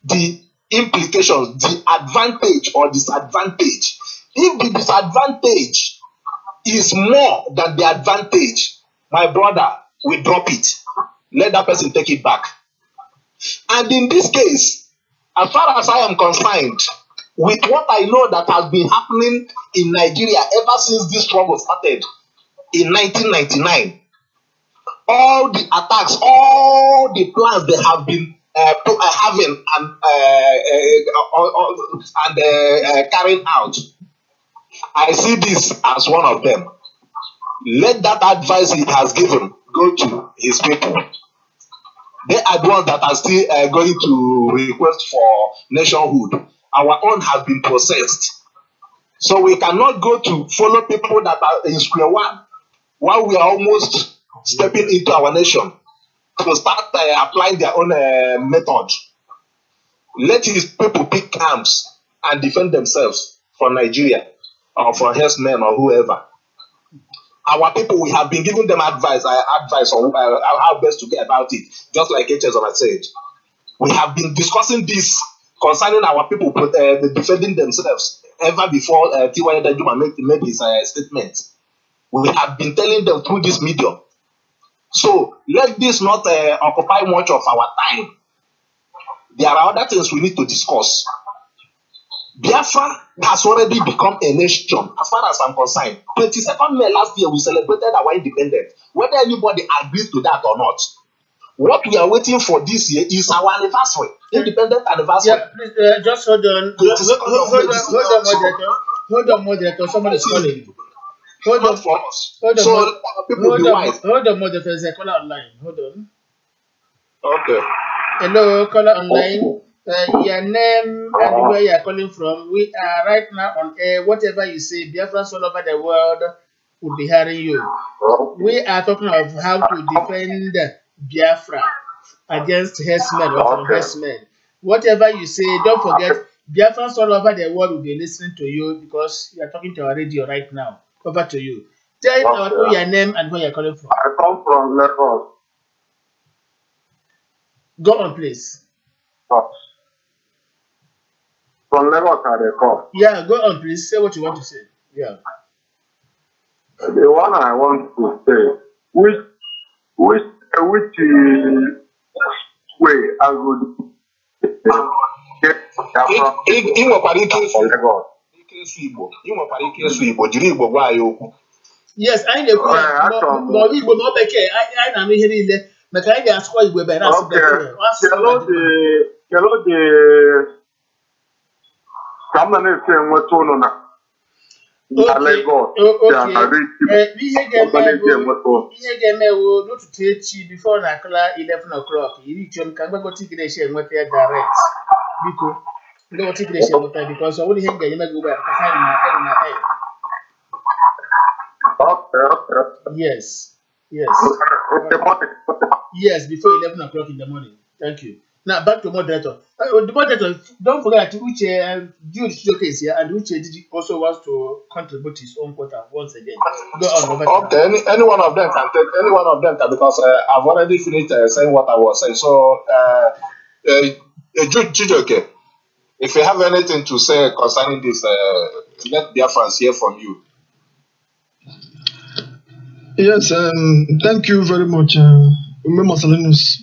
the implications, the advantage or disadvantage. If the disadvantage is more than the advantage, my brother, we drop it. Let that person take it back. And in this case, as far as I am concerned, with what I know that has been happening in Nigeria ever since this struggle started in 1999, all the attacks, all the plans they have been having and carrying out, I see this as one of them. Let that advice he has given go to his people. They are the ones that are still going to request for nationhood. Our own has been processed. So we cannot go to follow people that are in square one while we are almost stepping into our nation to start applying their own method. Let his people pick arms and defend themselves for Nigeria or for herdsmen or whoever. Our people, we have been giving them advice on how best to get about it, just like Echezona said. We have been discussing this concerning our people defending themselves ever before T.Y. Dajuma made his statement. We have been telling them through this medium. So let this not occupy much of our time. there are other things we need to discuss. Biafra has already become a nation, as far as I'm concerned. 22nd May last year, we celebrated our independence, whether anybody agrees to that or not. What we are waiting for this year is our anniversary, independent anniversary. Yeah, please, just hold on. Hold on, moderator. Someone is calling. Hold on, for us. hold on, So people be wise. hold on, moderator. There's a caller online. Hold on. Okay. Hello, caller online. Your name and where you are calling from. We are right now on air. Whatever you say, Biafrans all over the world will be hearing you. We are talking of how to defend Biafra against herdsmen or from herdsmen. Whatever you say, don't forget, Biafrans all over the world will be listening to you because you are talking to our radio right now. Over to you. Tell our people your name and where you are calling from. I come from Lagos. Go on, please. From Lagos, I come. Yeah, go on, please. Say what you want to say. Yeah. The one I want to say, which way I would get from Lagos. Yes, I know. Before 11 o'clock. You reach him, can go take the share with their direct. Because you don't take the share with them because I only hang you may go back. Yes. Yes, before 11 o'clock in the morning. Thank you. Now back to moderator. The moderator, don't forget which Jude showcase here and which also wants to contribute his own quota once again. Go on, Robert. Okay, any one of them can take any one of them can, because I've already finished saying what I was saying. So, Jude, okay. If you have anything to say concerning this, let Biafrans hear from you. Yes, thank you very much, Masalinus,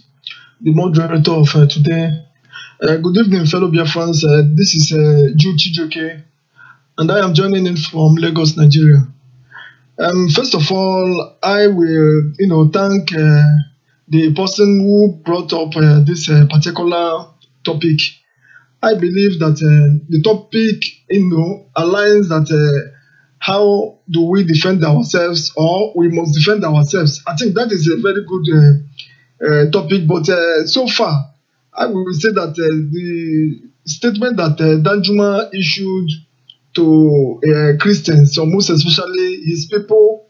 the moderator of today. Good evening, fellow Biafrans. This is Jude Chijoke, and I am joining in from Lagos, Nigeria. First of all, I will, thank the person who brought up this particular topic. I believe that the topic, aligns that how do we defend ourselves, or we must defend ourselves. I think that is a very good topic, but so far, I will say that the statement that Danjuma issued to Christians, or most especially his people,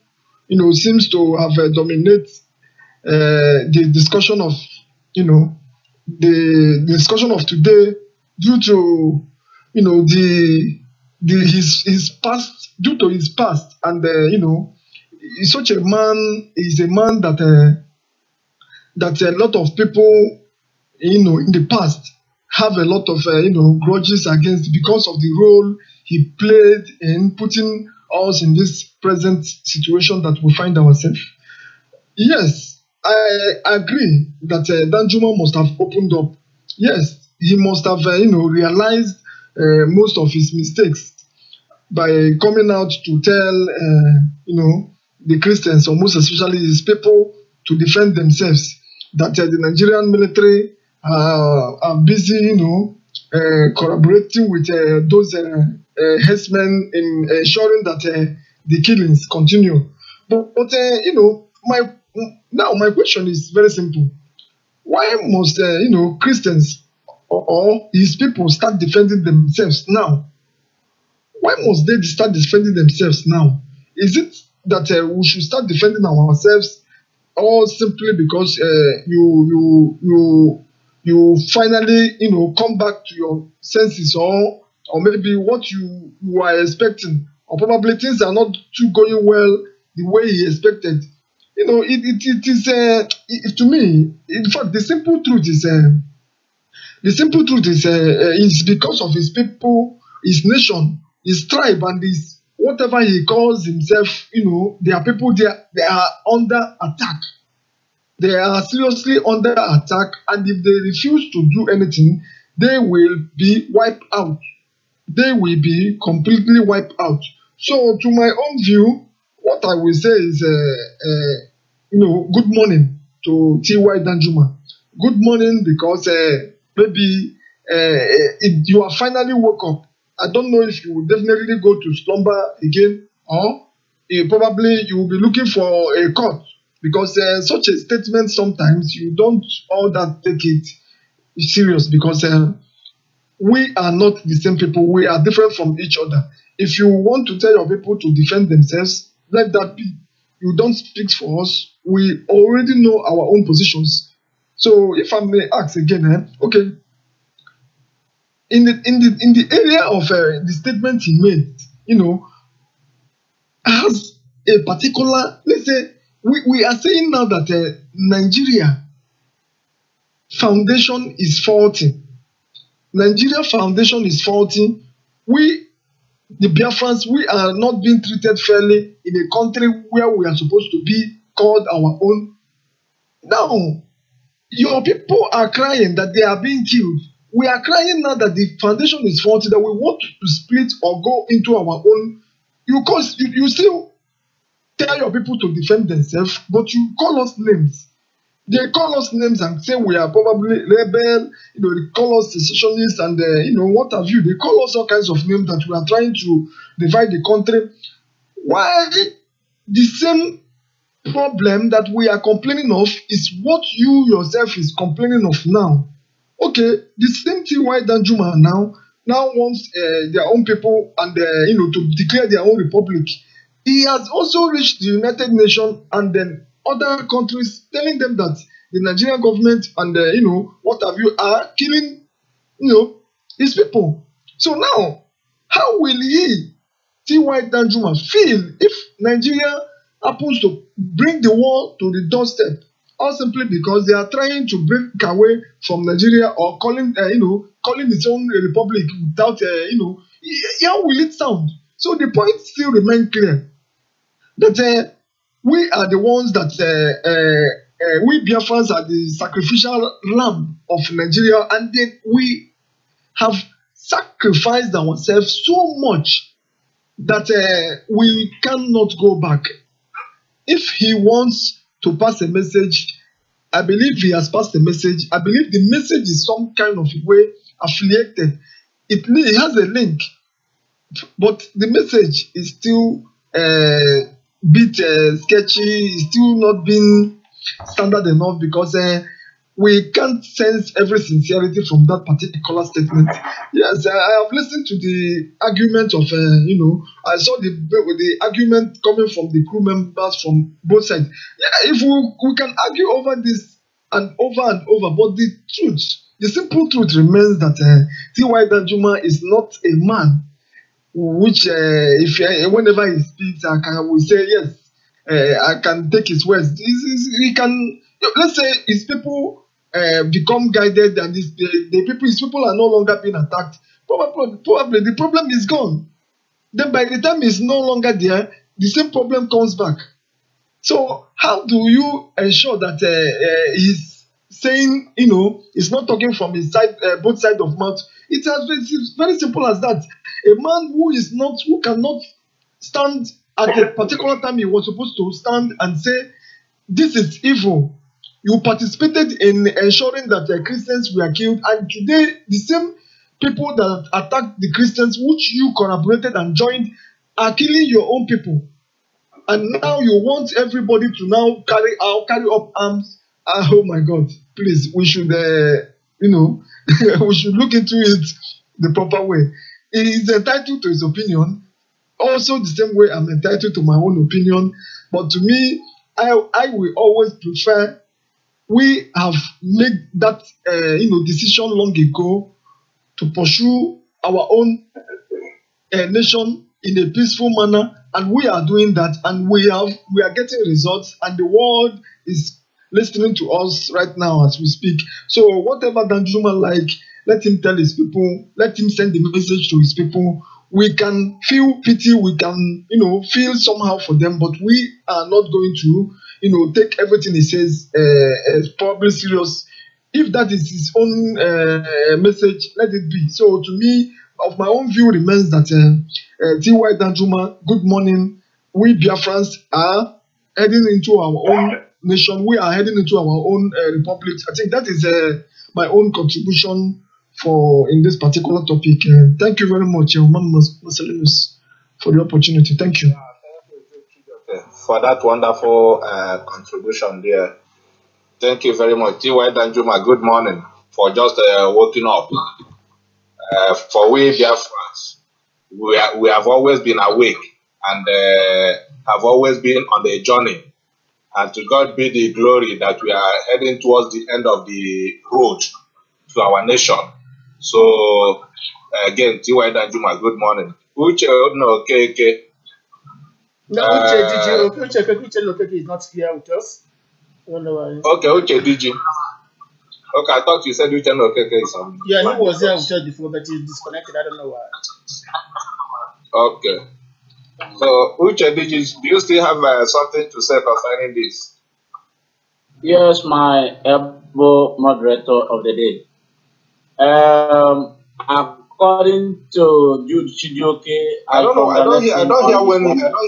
seems to have dominated the discussion of, the discussion of today, due to, his past, due to his past, and such a man is a man that that a lot of people, in the past, have a lot of grudges against because of the role he played in putting us in this present situation that we find ourselves. Yes, I agree that Danjuma must have opened up. Yes, he must have realized most of his mistakes by coming out to tell the Christians, or most especially his people, to defend themselves. That the Nigerian military are busy, collaborating with those herdsmen in ensuring that the killings continue. But my question is very simple. Why must Christians or his people start defending themselves now? Why must they start defending themselves now? Is it that we should start defending ourselves, or simply because you finally come back to your senses, or maybe what you are expecting, or probably things are not too going well the way he expected? It is to me, in fact, the simple truth is because of his people, his nation, his tribe, and his whatever he calls himself. There are people there, they are under attack. They are seriously under attack, and if they refuse to do anything, they will be wiped out. They will be completely wiped out. So, to my own view, what I will say is, good morning to T.Y. Danjuma. Good morning, because maybe you are finally woke up. I don't know if you will definitely go to slumber again, or probably you will be looking for a court, because such a statement, sometimes you don't all that take it serious, because we are not the same people. We are different from each other. If you want to tell your people to defend themselves, let that be. You don't speak for us. We already know our own positions. So, if I may ask again, okay, in the area of the statement he made, has a particular, let's say, we are saying now that Nigeria foundation is faulty. Nigeria foundation is faulty. We, the Biafrans, we are not being treated fairly in a country where we are supposed to be called our own. Now, your people are crying that they are being killed. We are crying now that the foundation is faulty, that we want to split or go into our own. You still tell your people to defend themselves, but you call us names. They call us names and say we are probably rebel, they call us secessionists and, what have you. They call us all kinds of names that we are trying to divide the country. Why the same problem that we are complaining of is what you yourself is complaining of now. Okay, the same T.Y. Danjuma now wants their own people and, to declare their own republic. He has also reached the United Nations and then other countries, telling them that the Nigerian government and what have you are killing his people. So now, how will he, T.Y. Danjuma, feel if Nigeria happens to bring the war to the doorstep, or simply because they are trying to break away from Nigeria or calling its own republic without how will it sound? So the point still remains clear that we are the ones that we Biafrans are the sacrificial lamb of Nigeria, and then we have sacrificed ourselves so much that we cannot go back. If he wants to pass a message, I believe he has passed the message. I believe the message is some kind of way affiliated. It has a link, but the message is still bit sketchy. It's still not being standard enough, because we can't sense every sincerity from that particular statement. Yes, I have listened to the argument of, I saw the argument coming from the crew members from both sides. Yeah, if we can argue over this and over, but the truth, the simple truth remains that T.Y. Danjuma is not a man which, whenever he speaks, we say, yes, I can take his words. He can, let's say, his people become guided, and his people are no longer being attacked. Probably the problem is gone. Then by the time he's no longer there, the same problem comes back. So how do you ensure that he's saying, he's not talking from his side, both sides of mouth? It's very simple as that. A man who cannot stand at a particular time he was supposed to stand and say, this is evil. You participated in ensuring that Christians were killed, and today the same people that attacked the Christians, which you collaborated and joined, are killing your own people. And now you want everybody to now carry up arms. Oh my God! Please, we should, we should look into it the proper way. He is entitled to his opinion. Also, the same way I'm entitled to my own opinion. But to me, I will always prefer. We have made that decision long ago to pursue our own nation in a peaceful manner, and we are doing that, and we are getting results, and the world is listening to us right now as we speak. So whatever Danjuma like, let him tell his people, let him send the message to his people. We can feel pity, we can feel somehow for them, but we are not going to take everything he says as probably serious. If that is his own message, let it be. So to me, of my own view remains that T.Y. Danjuma, good morning. We Biafrans are heading into our own nation. We are heading into our own republic. I think that is my own contribution in this particular topic. Thank you very much, Massalinus, for the opportunity. Thank you. For that wonderful contribution there. Thank you very much. T.Y. Danjuma, good morning for just waking up. For we Biafrans, we have always been awake and have always been on the journey. And to God be the glory that we are heading towards the end of the road to our nation. So, again, T.Y. Danjuma, good morning. Uche, no, okay. No, Uche is not here with us. I don't know why. Okay, Uche, DG. Okay, I thought you said Uche, no, okay, is on. Yeah, he was here with us before, but he's disconnected. I don't know why. Okay. So, Uche, DG, do you still have something to say concerning this? Yes, my able moderator of the day. According to Jude Chidioke, I don't know. I don't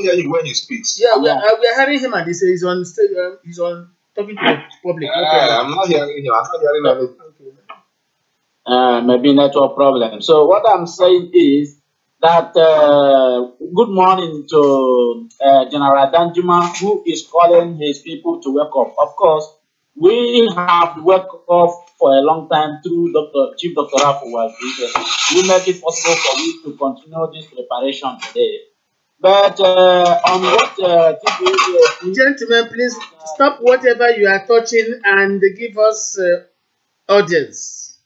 hear you when he speaks. Yeah, we are hearing him, and he's on talking to the public. I'm not hearing you. I'm not hearing anything. Maybe network problem. So what I'm saying is that good morning to General Danjuma, who is calling his people to wake up. Of course, we have woke up for a long time through Chief Dr. Rafu. We make it possible for you to continue this preparation today. But on what gentlemen, please stop whatever you are touching and give us audience.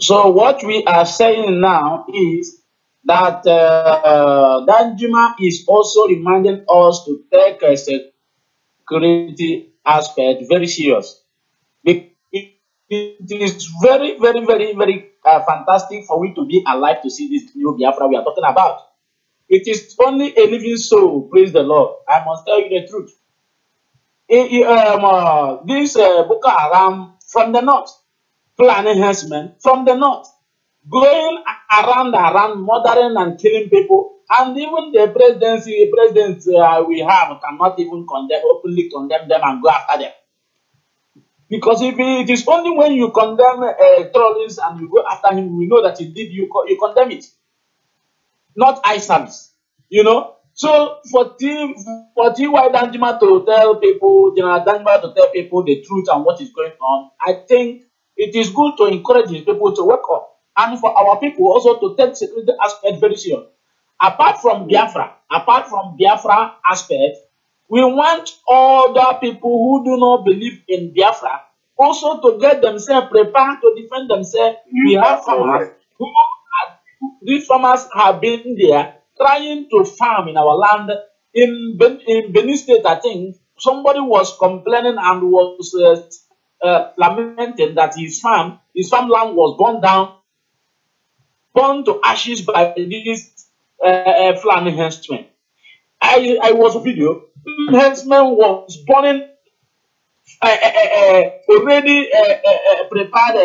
So what we are saying now is that Danjuma is also reminding us to take a security aspect very serious. It is very, very, very, very fantastic for we to be alive to see this new Biafra we are talking about. It is only a living soul, praise the Lord. I must tell you the truth. This Boko Haram from the north, plan enhancement from the north, going around, murdering and killing people, and even the president we have cannot even openly condemn them and go after them. Because if it is only when you condemn a terrorist and you go after him, we know that indeed you condemn it, not eye service, So for T.Y. Danjuma to tell people, General Danjuma to tell people the truth and what is going on, I think it is good to encourage his people to wake up, and for our people also to take security aspect very serious. Apart from Biafra aspect, we want other people who do not believe in Biafra also to get themselves prepared to defend themselves. We have farmers these farmers have been there trying to farm in our land. In Benin State, I think somebody was complaining and was lamenting that his farmland was burned to ashes by this Fulani herdsmen. I was a video. Herdsmen was burning already prepared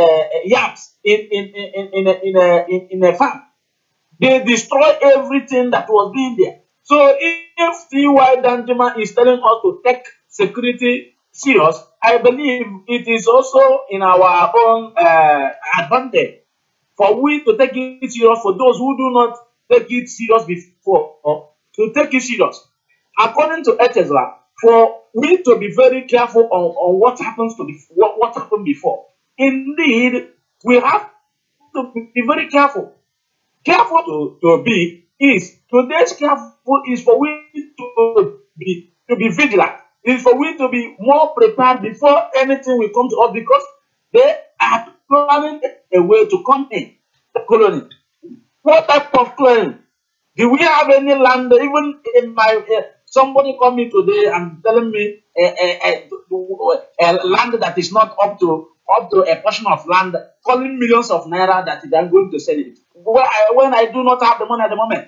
yams in a farm. They destroy everything that was being there. So if T.Y. Danjuma is telling us to take security serious, I believe it is also in our own advantage for we to take it serious, for those who do not take it serious before, to take it serious. According to Etezra, for we to be very careful on what happens to what happened before. Indeed, we have to be very careful. Careful to be is today's careful is for we to be vigilant. Is for we to be more prepared before anything will come to us, because they are planning a way to come in the colony. What type of colony? Do we have any land? Even in my somebody called me today and telling me a land that is not up to a portion of land, calling millions of naira that they are going to sell it. When I do not have the money at the moment.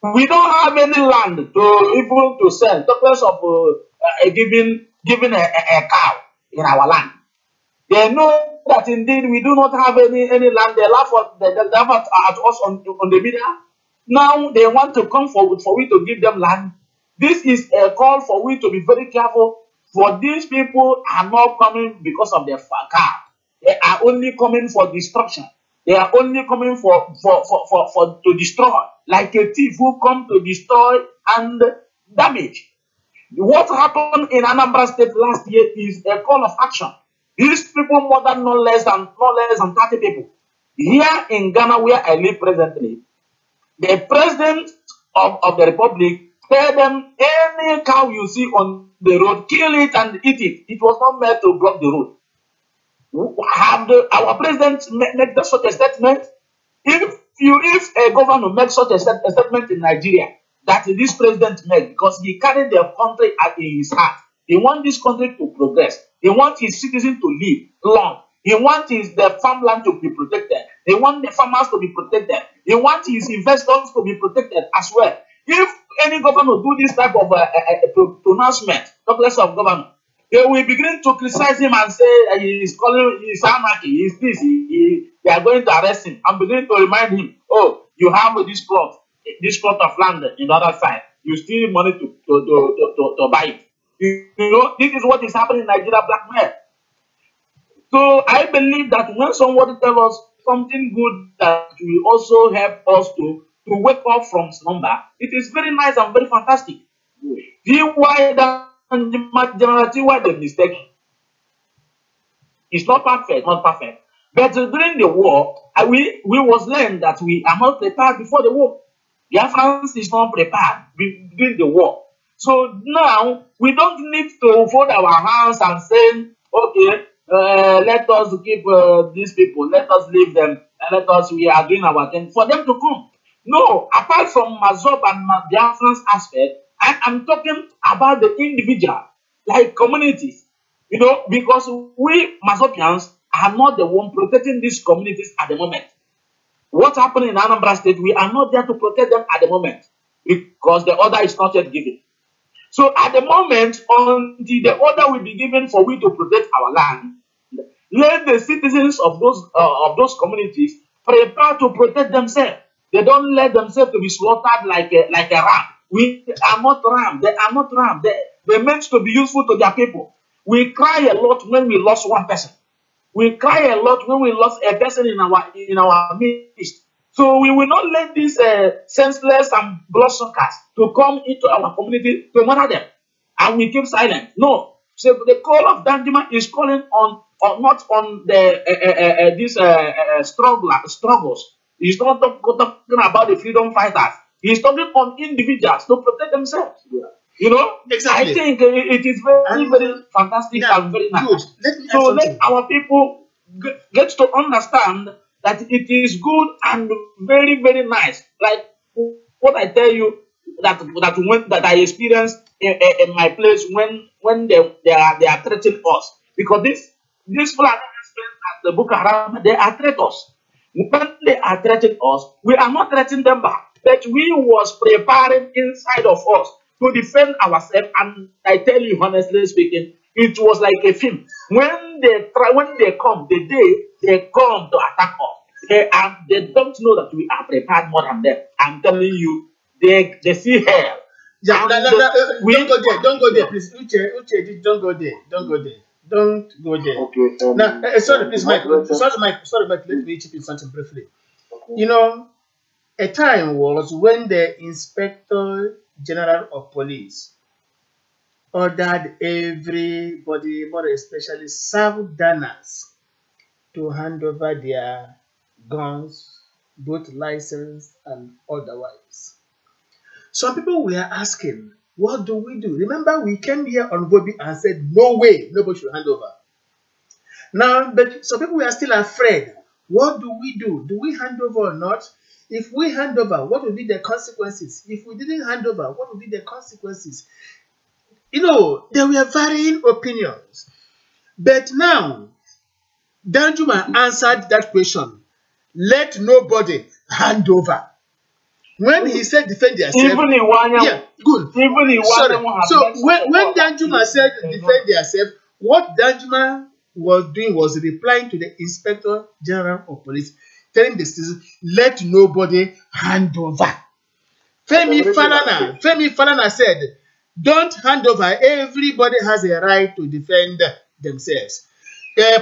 We don't have any land to even to sell. The place of giving a cow in our land. They know that indeed we do not have any land. They laugh at us on the media. Now they want to come forward for we to give them land. This is a call for we to be very careful. For these people are not coming because of their car. They are only coming for destruction. They are only coming for to destroy, like a thief who come to destroy and damage. What happened in Anambra State last year is a call of action. These people more than no less than 30 people. Here in Ghana, where I live presently, the president of the republic tell them any cow you see on the road, kill it and eat it. It was not meant to block the road. Have our president make such a statement? If a governor makes such a statement in Nigeria that this president made, because he carried the country in his heart, he wants this country to progress. He wants his citizens to live long. He wants the farmland to be protected. He wants the farmers to be protected. He wants his investors to be protected as well. If any governor do this type of pronouncement, talk less of governor, they will begin to criticize him and say he's anarchy, he's this, they are going to arrest him, and begin to remind him, oh, you have this plot of land in the other side, you still need money to buy it. You know, this is what is happening in Nigeria, blackmail. So I believe that when somebody tells us something good that will also help us to wake up from slumber, it is very nice and very fantastic. See why the mistake? It's not perfect. But during the war, we was learned that we are not prepared before the war. Biafrans is not prepared during the war. So now we don't need to fold our hands and say, okay, let us keep these people, let us leave them, and we are doing our thing for them to come. No, apart from Massob and Biafran's aspect, I am talking about the individual, like communities. You know, because we Massobians are not the one protecting these communities at the moment. What happened in Anambra State, we are not there to protect them at the moment because the order is not yet given. So at the moment, until the order will be given for we to protect our land, let the citizens of those communities prepare to protect themselves. They don't let themselves to be slaughtered like a ram. We are not ram. They are not ram. They're meant to be useful to their people. We cry a lot when we lost one person. We cry a lot when we lost a person in our midst. So we will not let these senseless and bloodsuckers to come into our community to murder them, and we keep silent. No. So the call of Danjuma is calling on not on the these struggles. He's not talking about the freedom fighters. He's talking on individuals to protect themselves. Yeah. You know, exactly. I think it is very fantastic and very nice. So let our people get to understand that it is good and very, very nice. Like what I tell you that I experienced in my place when they are threatening us, because this flag at the Boko Haram, they are traitors. When they are threatening us, we are not threatening them back, but we was preparing inside of us to defend ourselves. And I tell you honestly speaking, it was like a film. When they come, the day they come to attack us, they don't know that we are prepared more than them. I'm telling you, they see hell. Yeah, don't go there, please. Uche, don't go there. Don't go there. Okay. Now, sorry, please, Mike. Sorry, Mike. Let me chip in something briefly. Okay. You know, a time was when the Inspector General of Police ordered everybody, more especially Southerners, to hand over their guns, both licensed and otherwise. Some people were asking, what do we do? Remember, we came here on Bobby and said, no way, nobody should hand over. Now, but some people were still afraid. What do we do? Do we hand over or not? If we hand over, what will be the consequences? If we didn't hand over, what will be the consequences? You know, there were varying opinions. But now, Danjuma answered that question. Let nobody hand over. When he said defend yourself, even in one, yeah, good. even in Sorry. one, So when Danjuma said defend yourself, what Danjuma was doing was replying to the Inspector General of Police, telling the citizens, let nobody hand over. Femi Falana said, don't hand over. Everybody has a right to defend themselves.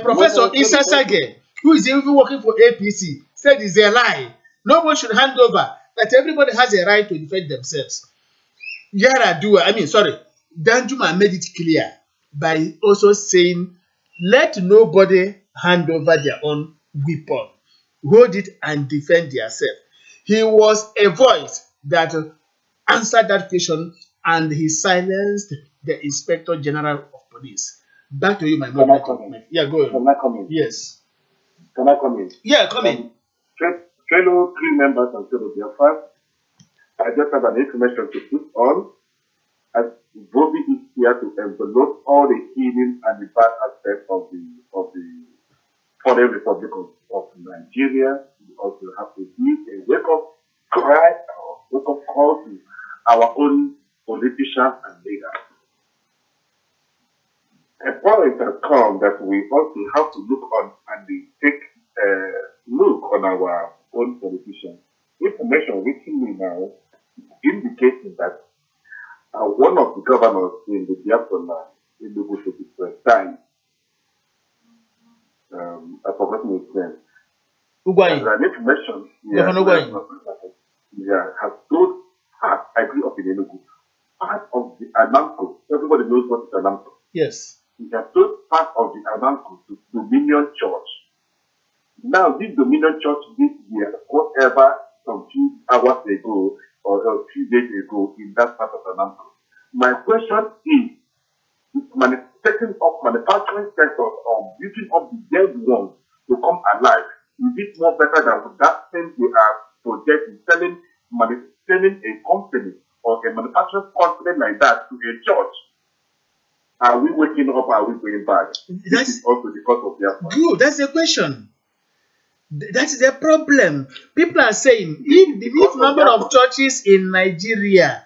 Professor Issa Sage, who is even working for APC, said it's a lie. No one should hand over. That everybody has a right to defend themselves. Danjuma made it clear by also saying, let nobody hand over their own weapon. Hold it and defend yourself. He was a voice that answered that question, and he silenced the Inspector General of Police. Back to you, my Can I come in? Yeah, go ahead. Can I come in? Yes. Can I come in? Yeah, come in. Fellow crew members and fellow Biafra, I just have an information to put on, as Bobby is here to envelope all the hidden and the bad aspects of the Foreign Republic of Nigeria. We also have to give a wake-up cry or wake-up call to our own politicians and leaders. A point has come that we also have to look on and take a look on our own politicians. Information reaching me now indicating that one of the governors in the Biafra land, in the Bush time, I forgot his name. Ugwai. An information, has told part, I grew up in Enugu, part of the Anamco. Everybody knows what is Anamco. Yes. He has told part of the Anamco to Dominion Church. Now, this Dominion Church this year, whatever, some few hours ago or a few days ago in that part of Anamco. My question is setting up manufacturing sectors or building up the dead ones to come alive, is it more better than that thing we are projecting, selling a company or a manufacturing company like that to a church? Are we waking up? Are we going back? This is also because of their point. Good, that's the question. That's the problem. People are saying if number of churches in Nigeria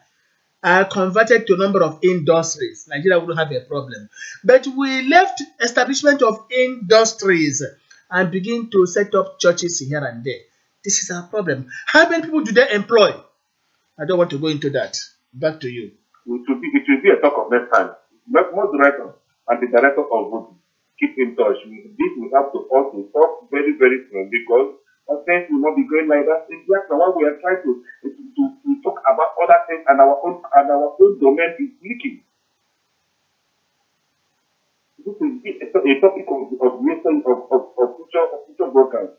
are converted to a number of industries, Nigeria wouldn't have a problem. But we left establishment of industries and begin to set up churches here and there. This is our problem. How many people do they employ? I don't want to go into that. Back to you. It will be a talk of next time. Most directors and the director of Voodoo keep in touch. This will have to also talk very, very soon, because things will not be going like that. Exactly what we are trying to talk about other things, and our own domain is leaking. This is a topic of future broadcast.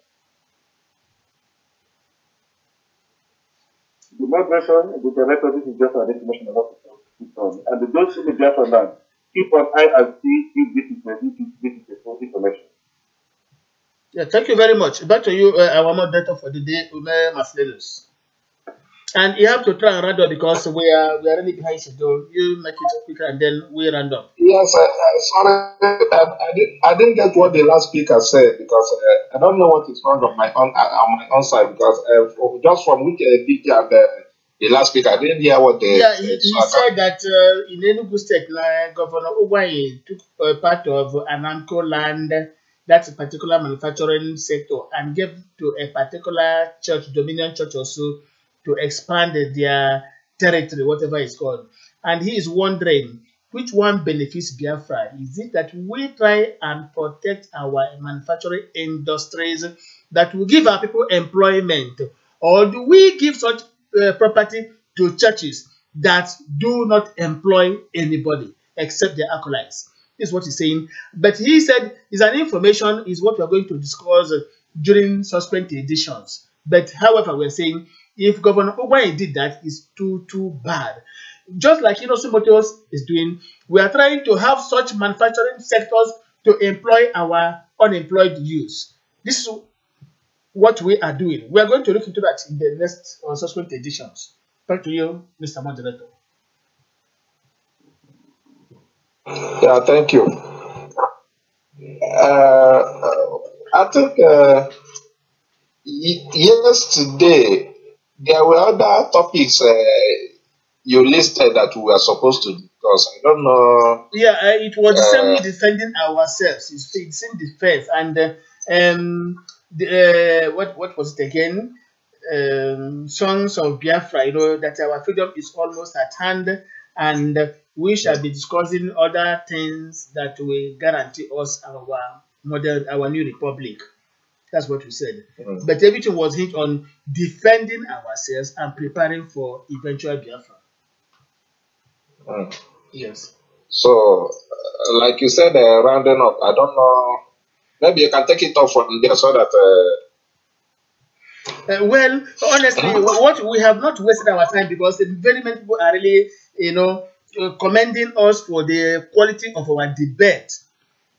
The moderation, the director, this is just an information I want to put on. And those who just on that, keep an eye and see if this is a full information. Yeah, thank you very much. Back to you, our moderator for the day, Ume Maslenus. And you have to try and round up because we are really behind schedule. You make it quicker and then we round up. Yes, sorry, I didn't get what the last speaker said, because I don't know what is wrong on my own side, because just from which DJ and the last speaker, I didn't hear what they said. Yeah, he said that in Enugu State, Governor Ugwai took part of Anamco land, that's a particular manufacturing sector, and gave to a particular church, Dominion Church also, to expand their territory, whatever it's called. And he is wondering, which one benefits Biafra? Is it that we try and protect our manufacturing industries that will give our people employment? Or do we give such property to churches that do not employ anybody except their acolytes? This is what he's saying. But he said it's an information, is what we are going to discuss during subsequent editions. But however, we're saying if Governor Ugwai did that, it's too bad. Just like Motors is doing, we are trying to have such manufacturing sectors to employ our unemployed youth. This is what we are doing. We are going to look into that in the next subsequent editions. Back to you, Mr. Moderator. Yeah, thank you. I think yesterday there were other topics you listed that we were supposed to discuss. I don't know. Yeah, it was the same defending ourselves. It's the same defense, and what was it again? Sons of Biafra. You know that our freedom is almost at hand, and we shall be discussing other things that will guarantee us our new republic. That's what we said. But everything was hinged on defending ourselves and preparing for eventual Biafra. Yes. So, like you said, rounding up, I don't know. Maybe you can take it off from there so that. Well, honestly, what we have not wasted our time because very many people are really, commending us for the quality of our debate.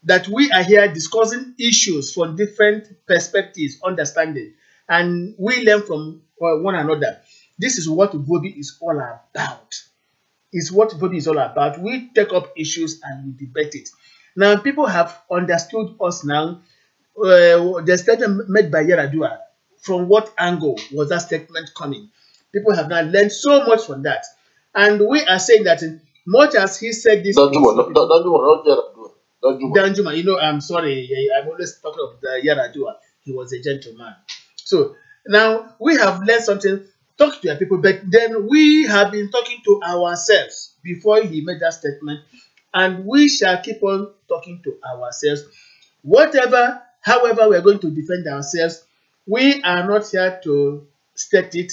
That we are here discussing issues from different perspectives, understanding, and we learn from one another. This is what Vobi is all about. Is what Vobi is all about. We take up issues and we debate it. Now, people have understood us now. The statement made by Yaradua, from what angle was that statement coming? People have now learned so much from that. And we are saying that much as he said this... Danjuma, I'm sorry, I'm always talking of the Yaradua. He was a gentleman. So now we have learned something, talk to your people, but then we have been talking to ourselves before he made that statement, and we shall keep on talking to ourselves. However we're going to defend ourselves, we are not here to state it,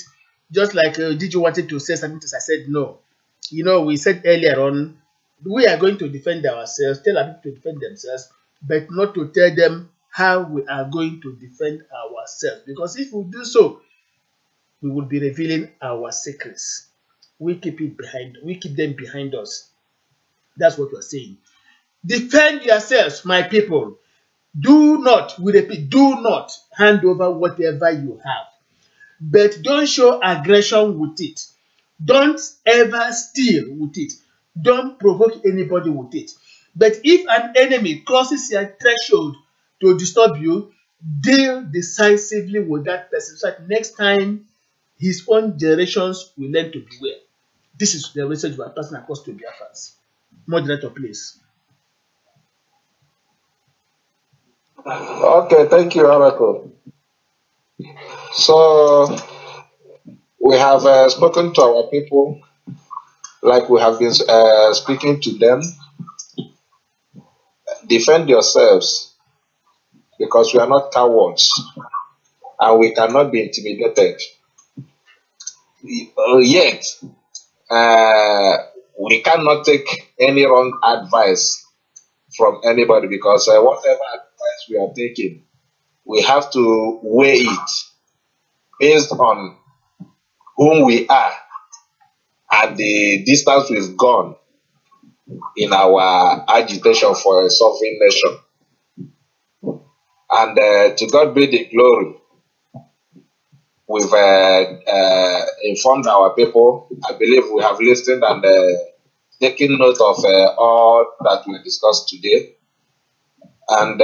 just like did you wanted to say something? I said no. We said earlier on, we are going to defend ourselves, tell our people to defend themselves, but not to tell them how we are going to defend ourselves. Because if we do so, we will be revealing our secrets. We keep them behind us. That's what we're saying. Defend yourselves, my people. Do not, we repeat, do not hand over whatever you have. But don't show aggression with it. Don't ever steal with it. Don't provoke anybody with it. But if an enemy crosses your threshold to disturb you, deal decisively with that person so that next time his own generations will learn to beware. This is the message we are passing across to Biafrans. Moderator, please. Okay, thank you, Araco. So, we have spoken to our people like we have been speaking to them. Defend yourselves because we are not cowards and we cannot be intimidated. Yet, we cannot take any wrong advice from anybody because whatever advice we are taking, we have to weigh it based on whom we are and the distance we've gone in our agitation for a sovereign nation. And to God be the glory. We've informed our people. I believe we have listened and taken note of all that we discussed today. And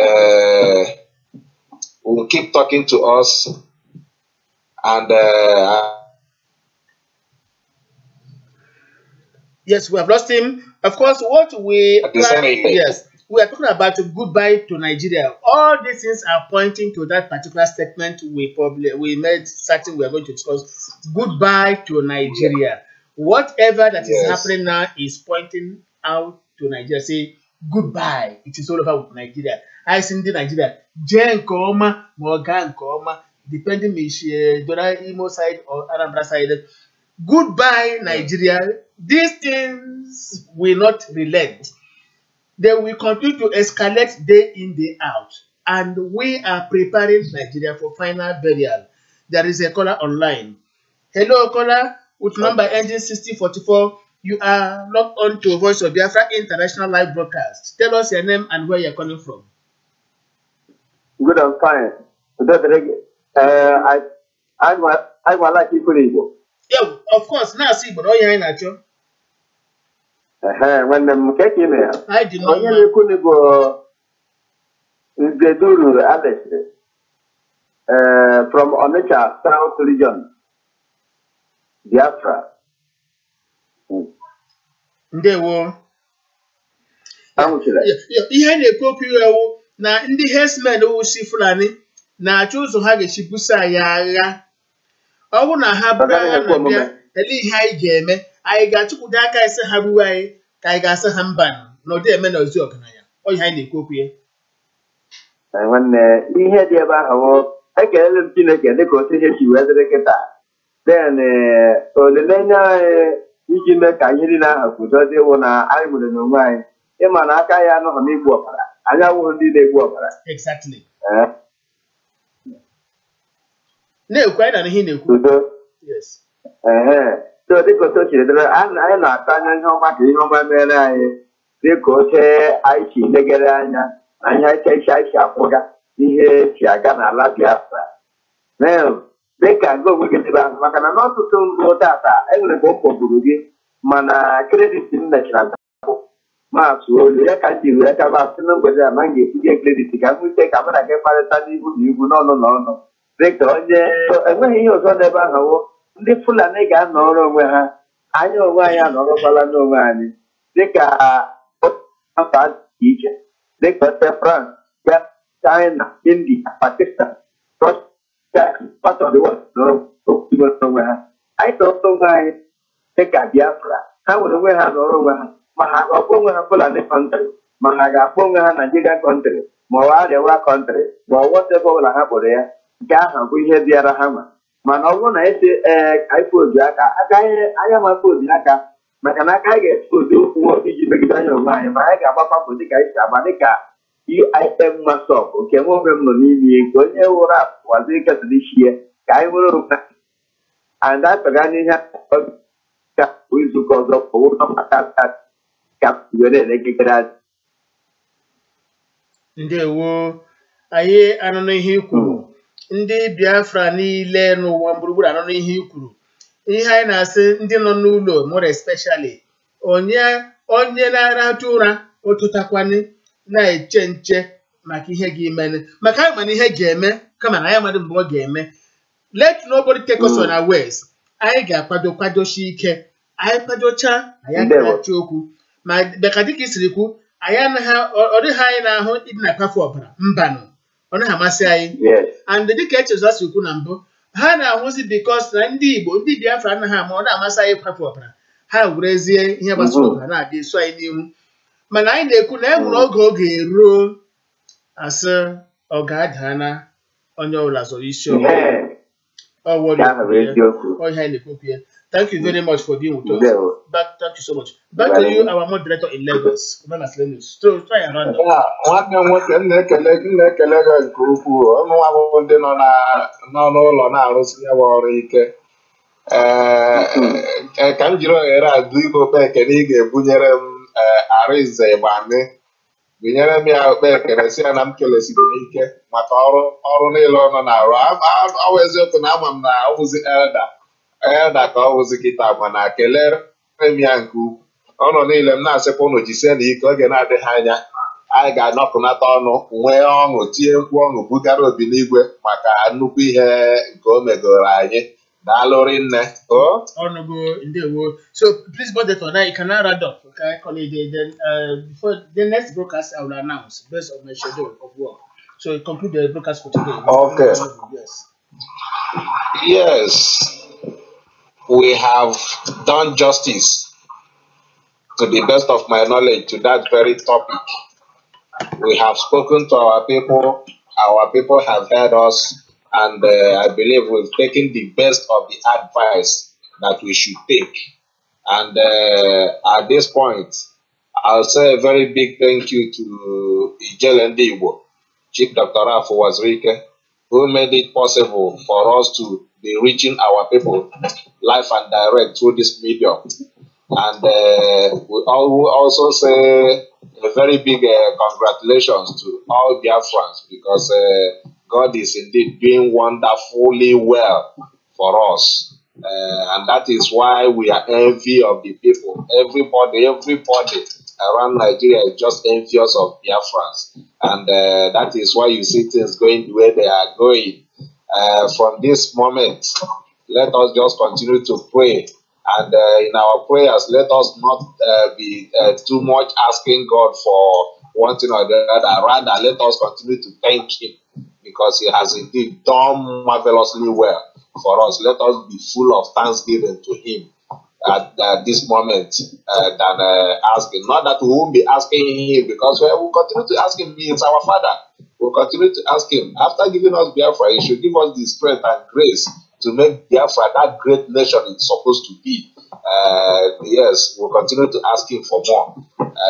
we'll keep talking to us. And yes, we have lost him. Of course, what we we are talking about goodbye to Nigeria. All these things are pointing to that particular statement we made certain we are going to discuss. Goodbye to Nigeria. Whatever that is happening now is pointing out to Nigeria. Say goodbye. It is all over with Nigeria. I see Nigeria. Nkoma, Morgan Nkoma, depending on Imo side or Anambra side. Goodbye, Nigeria. These things will not relent. They will continue to escalate day in, day out. And we are preparing Nigeria for final burial. There is a caller online. Hello, caller, with number ending 6044. You are logged on to Voice of Biafra International Live Broadcast. Tell us your name and where you're calling from. Good, I'm fine. I like people. Yeah, of course. Now see, but all you're in at you. When them get in there, I did not know. You couldn't go the Duru Alex from Onitsha South region. Biafra. Ndewo. Amuchile. Ihe na-ekwu okwu ewu na ndị herdsmen si Fulani na-achọ ụzọ ha ga-esi buso anyị agha. Ọ bụrụ na ha buru agha na bịa, ele ihe anyị ga-eme, anyị ga-achụkwudo aka ise ha gbuo anyị ka anyị ga-asa ha mba na ụdị eme na ozi ọgaranya. Ọ ihe anyị na-ekwu okwu ya. Nwanne ihe dị ebe ahụ ekelele m Chineke dịka otu ihe si wee dịrị kịta. Then olileanya anyị iji mee ka ihe niile ahụ kwudo dị wụ na anyị nwere n'onwe anyị. Ịma na aka ya anọghị n'igbu ọbara, anyị awụghị ndị na-egbu ọbara. Exactly. Na-ekwu anyị na ihe na-ekwu. Udo. Yes. So dịka otu o siri dịrị, anyị na-atụ anya ihe ọma ka ihe ọma mere anyị dịka oche anyị si legere anya na ihe anyị si apụga ihe si aga n'ala Biafra. Dịka nke onwe gị dịbe ahụ maka na n'ọtụtụ mbụ tata enwere ka ọ kpọgburu gị mana kredit m mechara maasị olu ya ka ji wee kaba asị na mgbede a ma m ga-etinye kredit ka m nwete ka mụ na gị kparịta n'ihu na ihu n'ọnụ na ọnụ dịka onye enweghị ihe ọzọ n'ebe ahụ ndị Fulani ga-anọrọ onwe ha anyị onwe anyị anọrọkwala n'onwe anyị dịka afọ dị iche dịka ote France, China, India, Pakistan, part of the world onwe ha anyị tọrọ onwe anyị dịka Biafra ha nwere onwe ha nọrọ onwe ha ma ha ga-akpọ onwe ha Fulani country ma ha ga-akpọ onwe ha Nigeria country ma ọ Arewa country ma ọ whatever ọbụla ha kpọrọ ya nke ahụ bụ ihe bịara ha mana ọ bụrụ na esi anyị fodu aka anya ma fodu aka maka na aka anyị ga-efodu okwu iji megide anya onwe anyị ma anyị ga-agbakwa mbọ dịka anyị si agba dịka bim-massob nke nwe onwe m nọ n'ime nke onye wụrụ apụwazi ketụrụ isi ya ka anyị nwere onwe anyị atọga n'ihe ka izuụka ọzọ pụrụ maka ka were elekere anyị. Ndewo, anyị anụnụ ihe i kwuru. Ndị Biafra niile n'ụwa gburugburu anụnụ ihe i kwuru. Ihe anyị na-asị ndị nọ n'ụlọ more especially onye na-arahụ ụra ụtụtakwani na-eche nche maka ihe ga-eme maka anyị mana ihe ga-eme kama na anyị amadị mgbe ọ ga-eme. Let nobody take us on our ways. Anyị ga-kwadochi ike anyị kwadocha anyị agaghị okwu ma bịaka dịka isiri kwu anyị anaghị ọ dịghị anyị n'ahụ ịdị na-akwafu ọbara mbanụ ọ naghị amasị anyị and dịka echezọ si kwu na mbụ ha na-ahụzi bikos na ndị Igbo ndị Biafra anaghị ama ọ na-amasị anyị ịkwafu ọbara ha werezie ihe gbasara ọbara na-adị eso anyị n'ihu mana anyị na-ekwu na enwere oge eruo asị ọ ga-adana onye ọbụla zọrọ isi ọwụwa. Thank you very much for being with us. Thank you so much. Back to you, our moderator in Lagos. So try and run. Nwanne m nwoke m na-ekele gị nke ukwuu ụmụnwa bụ ndị nọ n'ụlọ na-arụsi ya bụ ọrụ ike ka m jiri ohere a dụ ibe okpe ekele ị ga-ebunyere m Arinze Igbani binyere m ya okpe ekele si ya na m kelesiri ike maka ọrụ niile ọ nọ na-arụ. Ọ bụ eziokwu na ama m na ọ bụzi elda ka ọ bụzi kịta mana kelere m ya nke ukwu. Ọnụ niile m na-asịkwa ụnụ jisie na ike oge na-adịghị anya anyị ga-anọkọnata ọnụ nwee ọṅụ tie mkpu ọṅụ bugara obi n'igwe maka nnukwu ihe nke o megoro anyị. Daalụ rinne. So please, moderator, now you can now round up. Okay, colleague. Then before the next broadcast, I will announce based on my schedule of work. So conclude the broadcast for today. Okay. Yes, we have done justice to the best of my knowledge to that very topic. We have spoken to our people have heard us, and I believe we've taken the best of the advice that we should take. And at this point, I'll say a very big thank you to Ijele Ndigbo, Chief Dr. Rafu Wazirike, who made it possible for us to be reaching our people live and direct through this medium. And we also say a very big congratulations to all Biafrans because God is indeed doing wonderfully well for us. And that is why we are envy of the people. Everybody around Nigeria is just envious of Biafrans. And that is why you see things going the way they are going. From this moment, let us just continue to pray. And in our prayers, let us not be too much asking God for one thing or the other. Rather, let us continue to thank Him because He has indeed done marvelously well for us. Let us be full of thanksgiving to Him at this moment than asking. Not that we won't be asking Him, because we'll continue to ask Him. He is our Father. We'll continue to ask Him. After giving us Biafra, He should give us the strength and grace to make Biafra that great nation it's supposed to be. Yes, we'll continue to ask Him for more,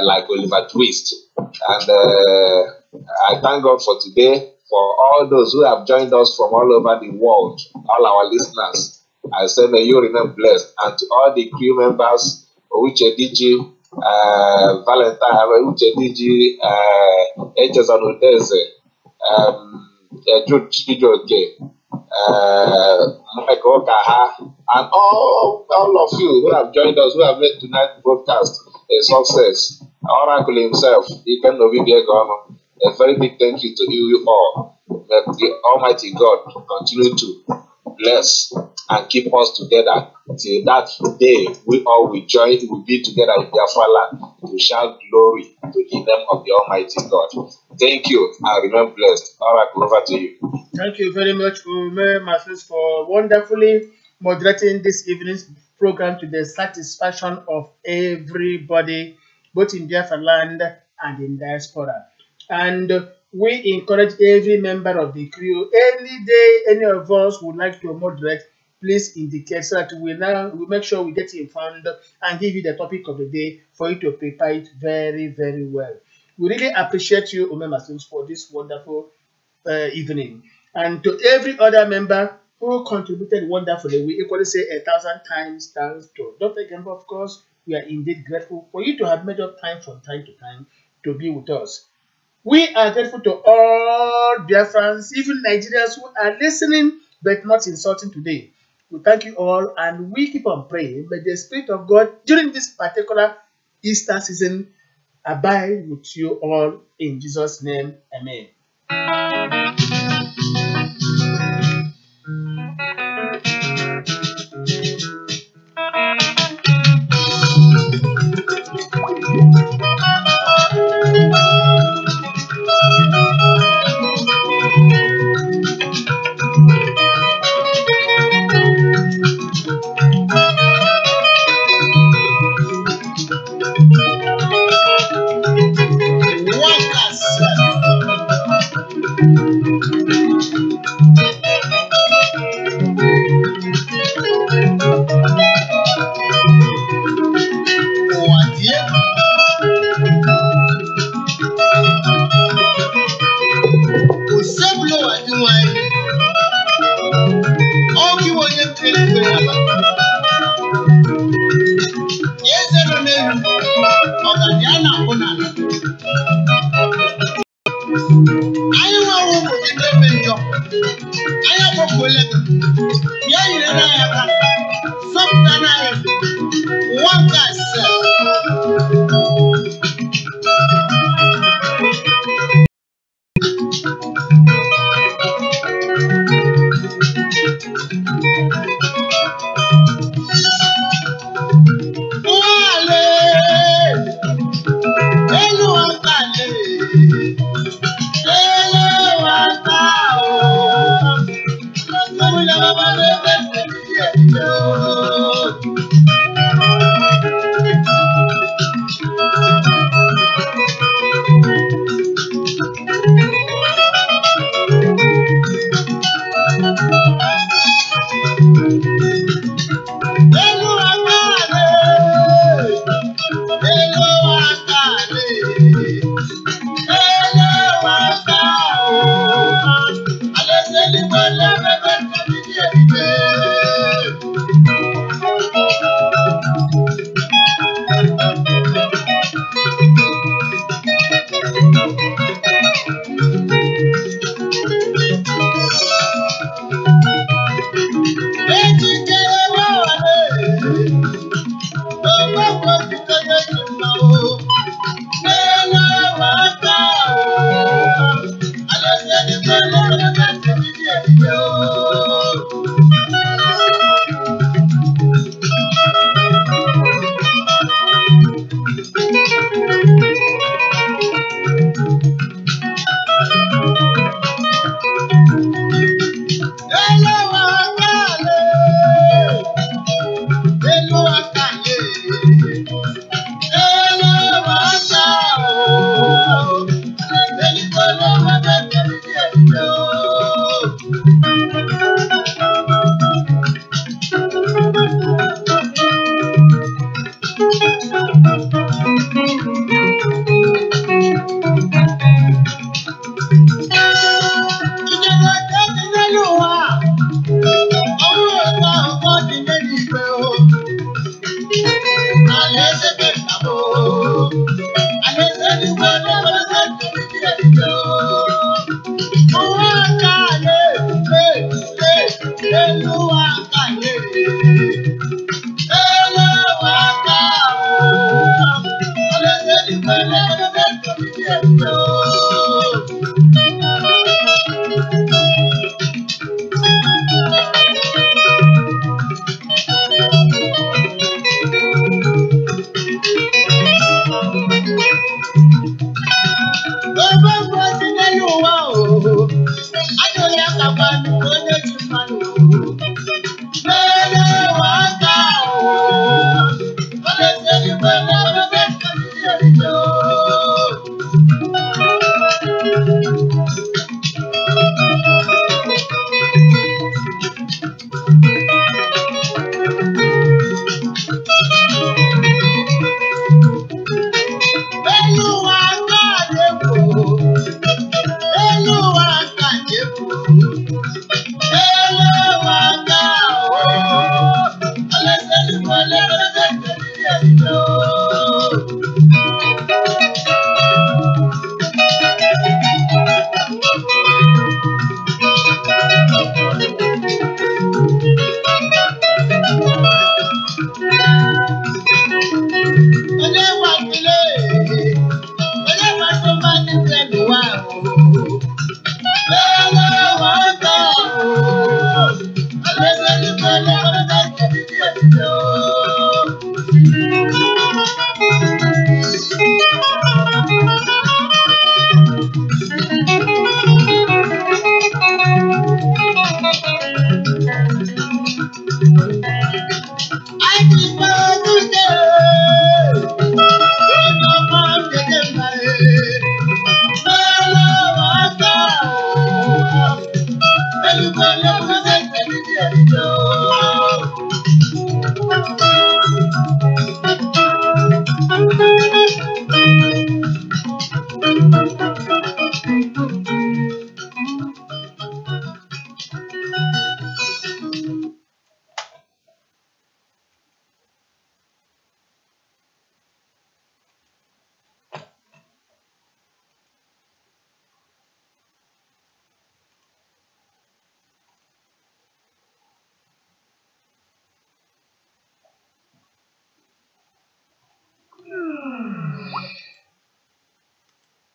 like Oliver Twist. And I thank God for today, for all those who have joined us from all over the world, all our listeners. I say may you remain blessed. And to all the crew members, Uche DG, Valentine, Uche DG, H.S. Anudeze, Jude Chijoke, Mike Okaha, and all of you who have joined us, who have made tonight's broadcast a success. Oracle himself, Iken Novibiagono, a very big thank you to you all. That the Almighty God continue to bless and keep us together till that day we all will be together in Biafra land to shout glory to the name of the Almighty God. Thank you and remain blessed. Oracle, over to you. Thank you very much, Masters, for wonderfully moderating this evening's program to the satisfaction of everybody, both in Biafra land and in diaspora. And we encourage every member of the crew, any day any of us would like to moderate, please indicate so that we make sure we get informed and give you the topic of the day for you to prepare it very, very well. We really appreciate you, Masters, for this wonderful evening. And to every other member who contributed wonderfully, we equally say 1,000 times thanks to Dr. Gemba. Of course, we are indeed grateful for you to have made up time from time to time to be with us. We are grateful to all Biafrans, even Nigerians who are listening but not insulting today. We thank you all, and we keep on praying that the Spirit of God during this particular Easter season abide with you all in Jesus' name. Amen.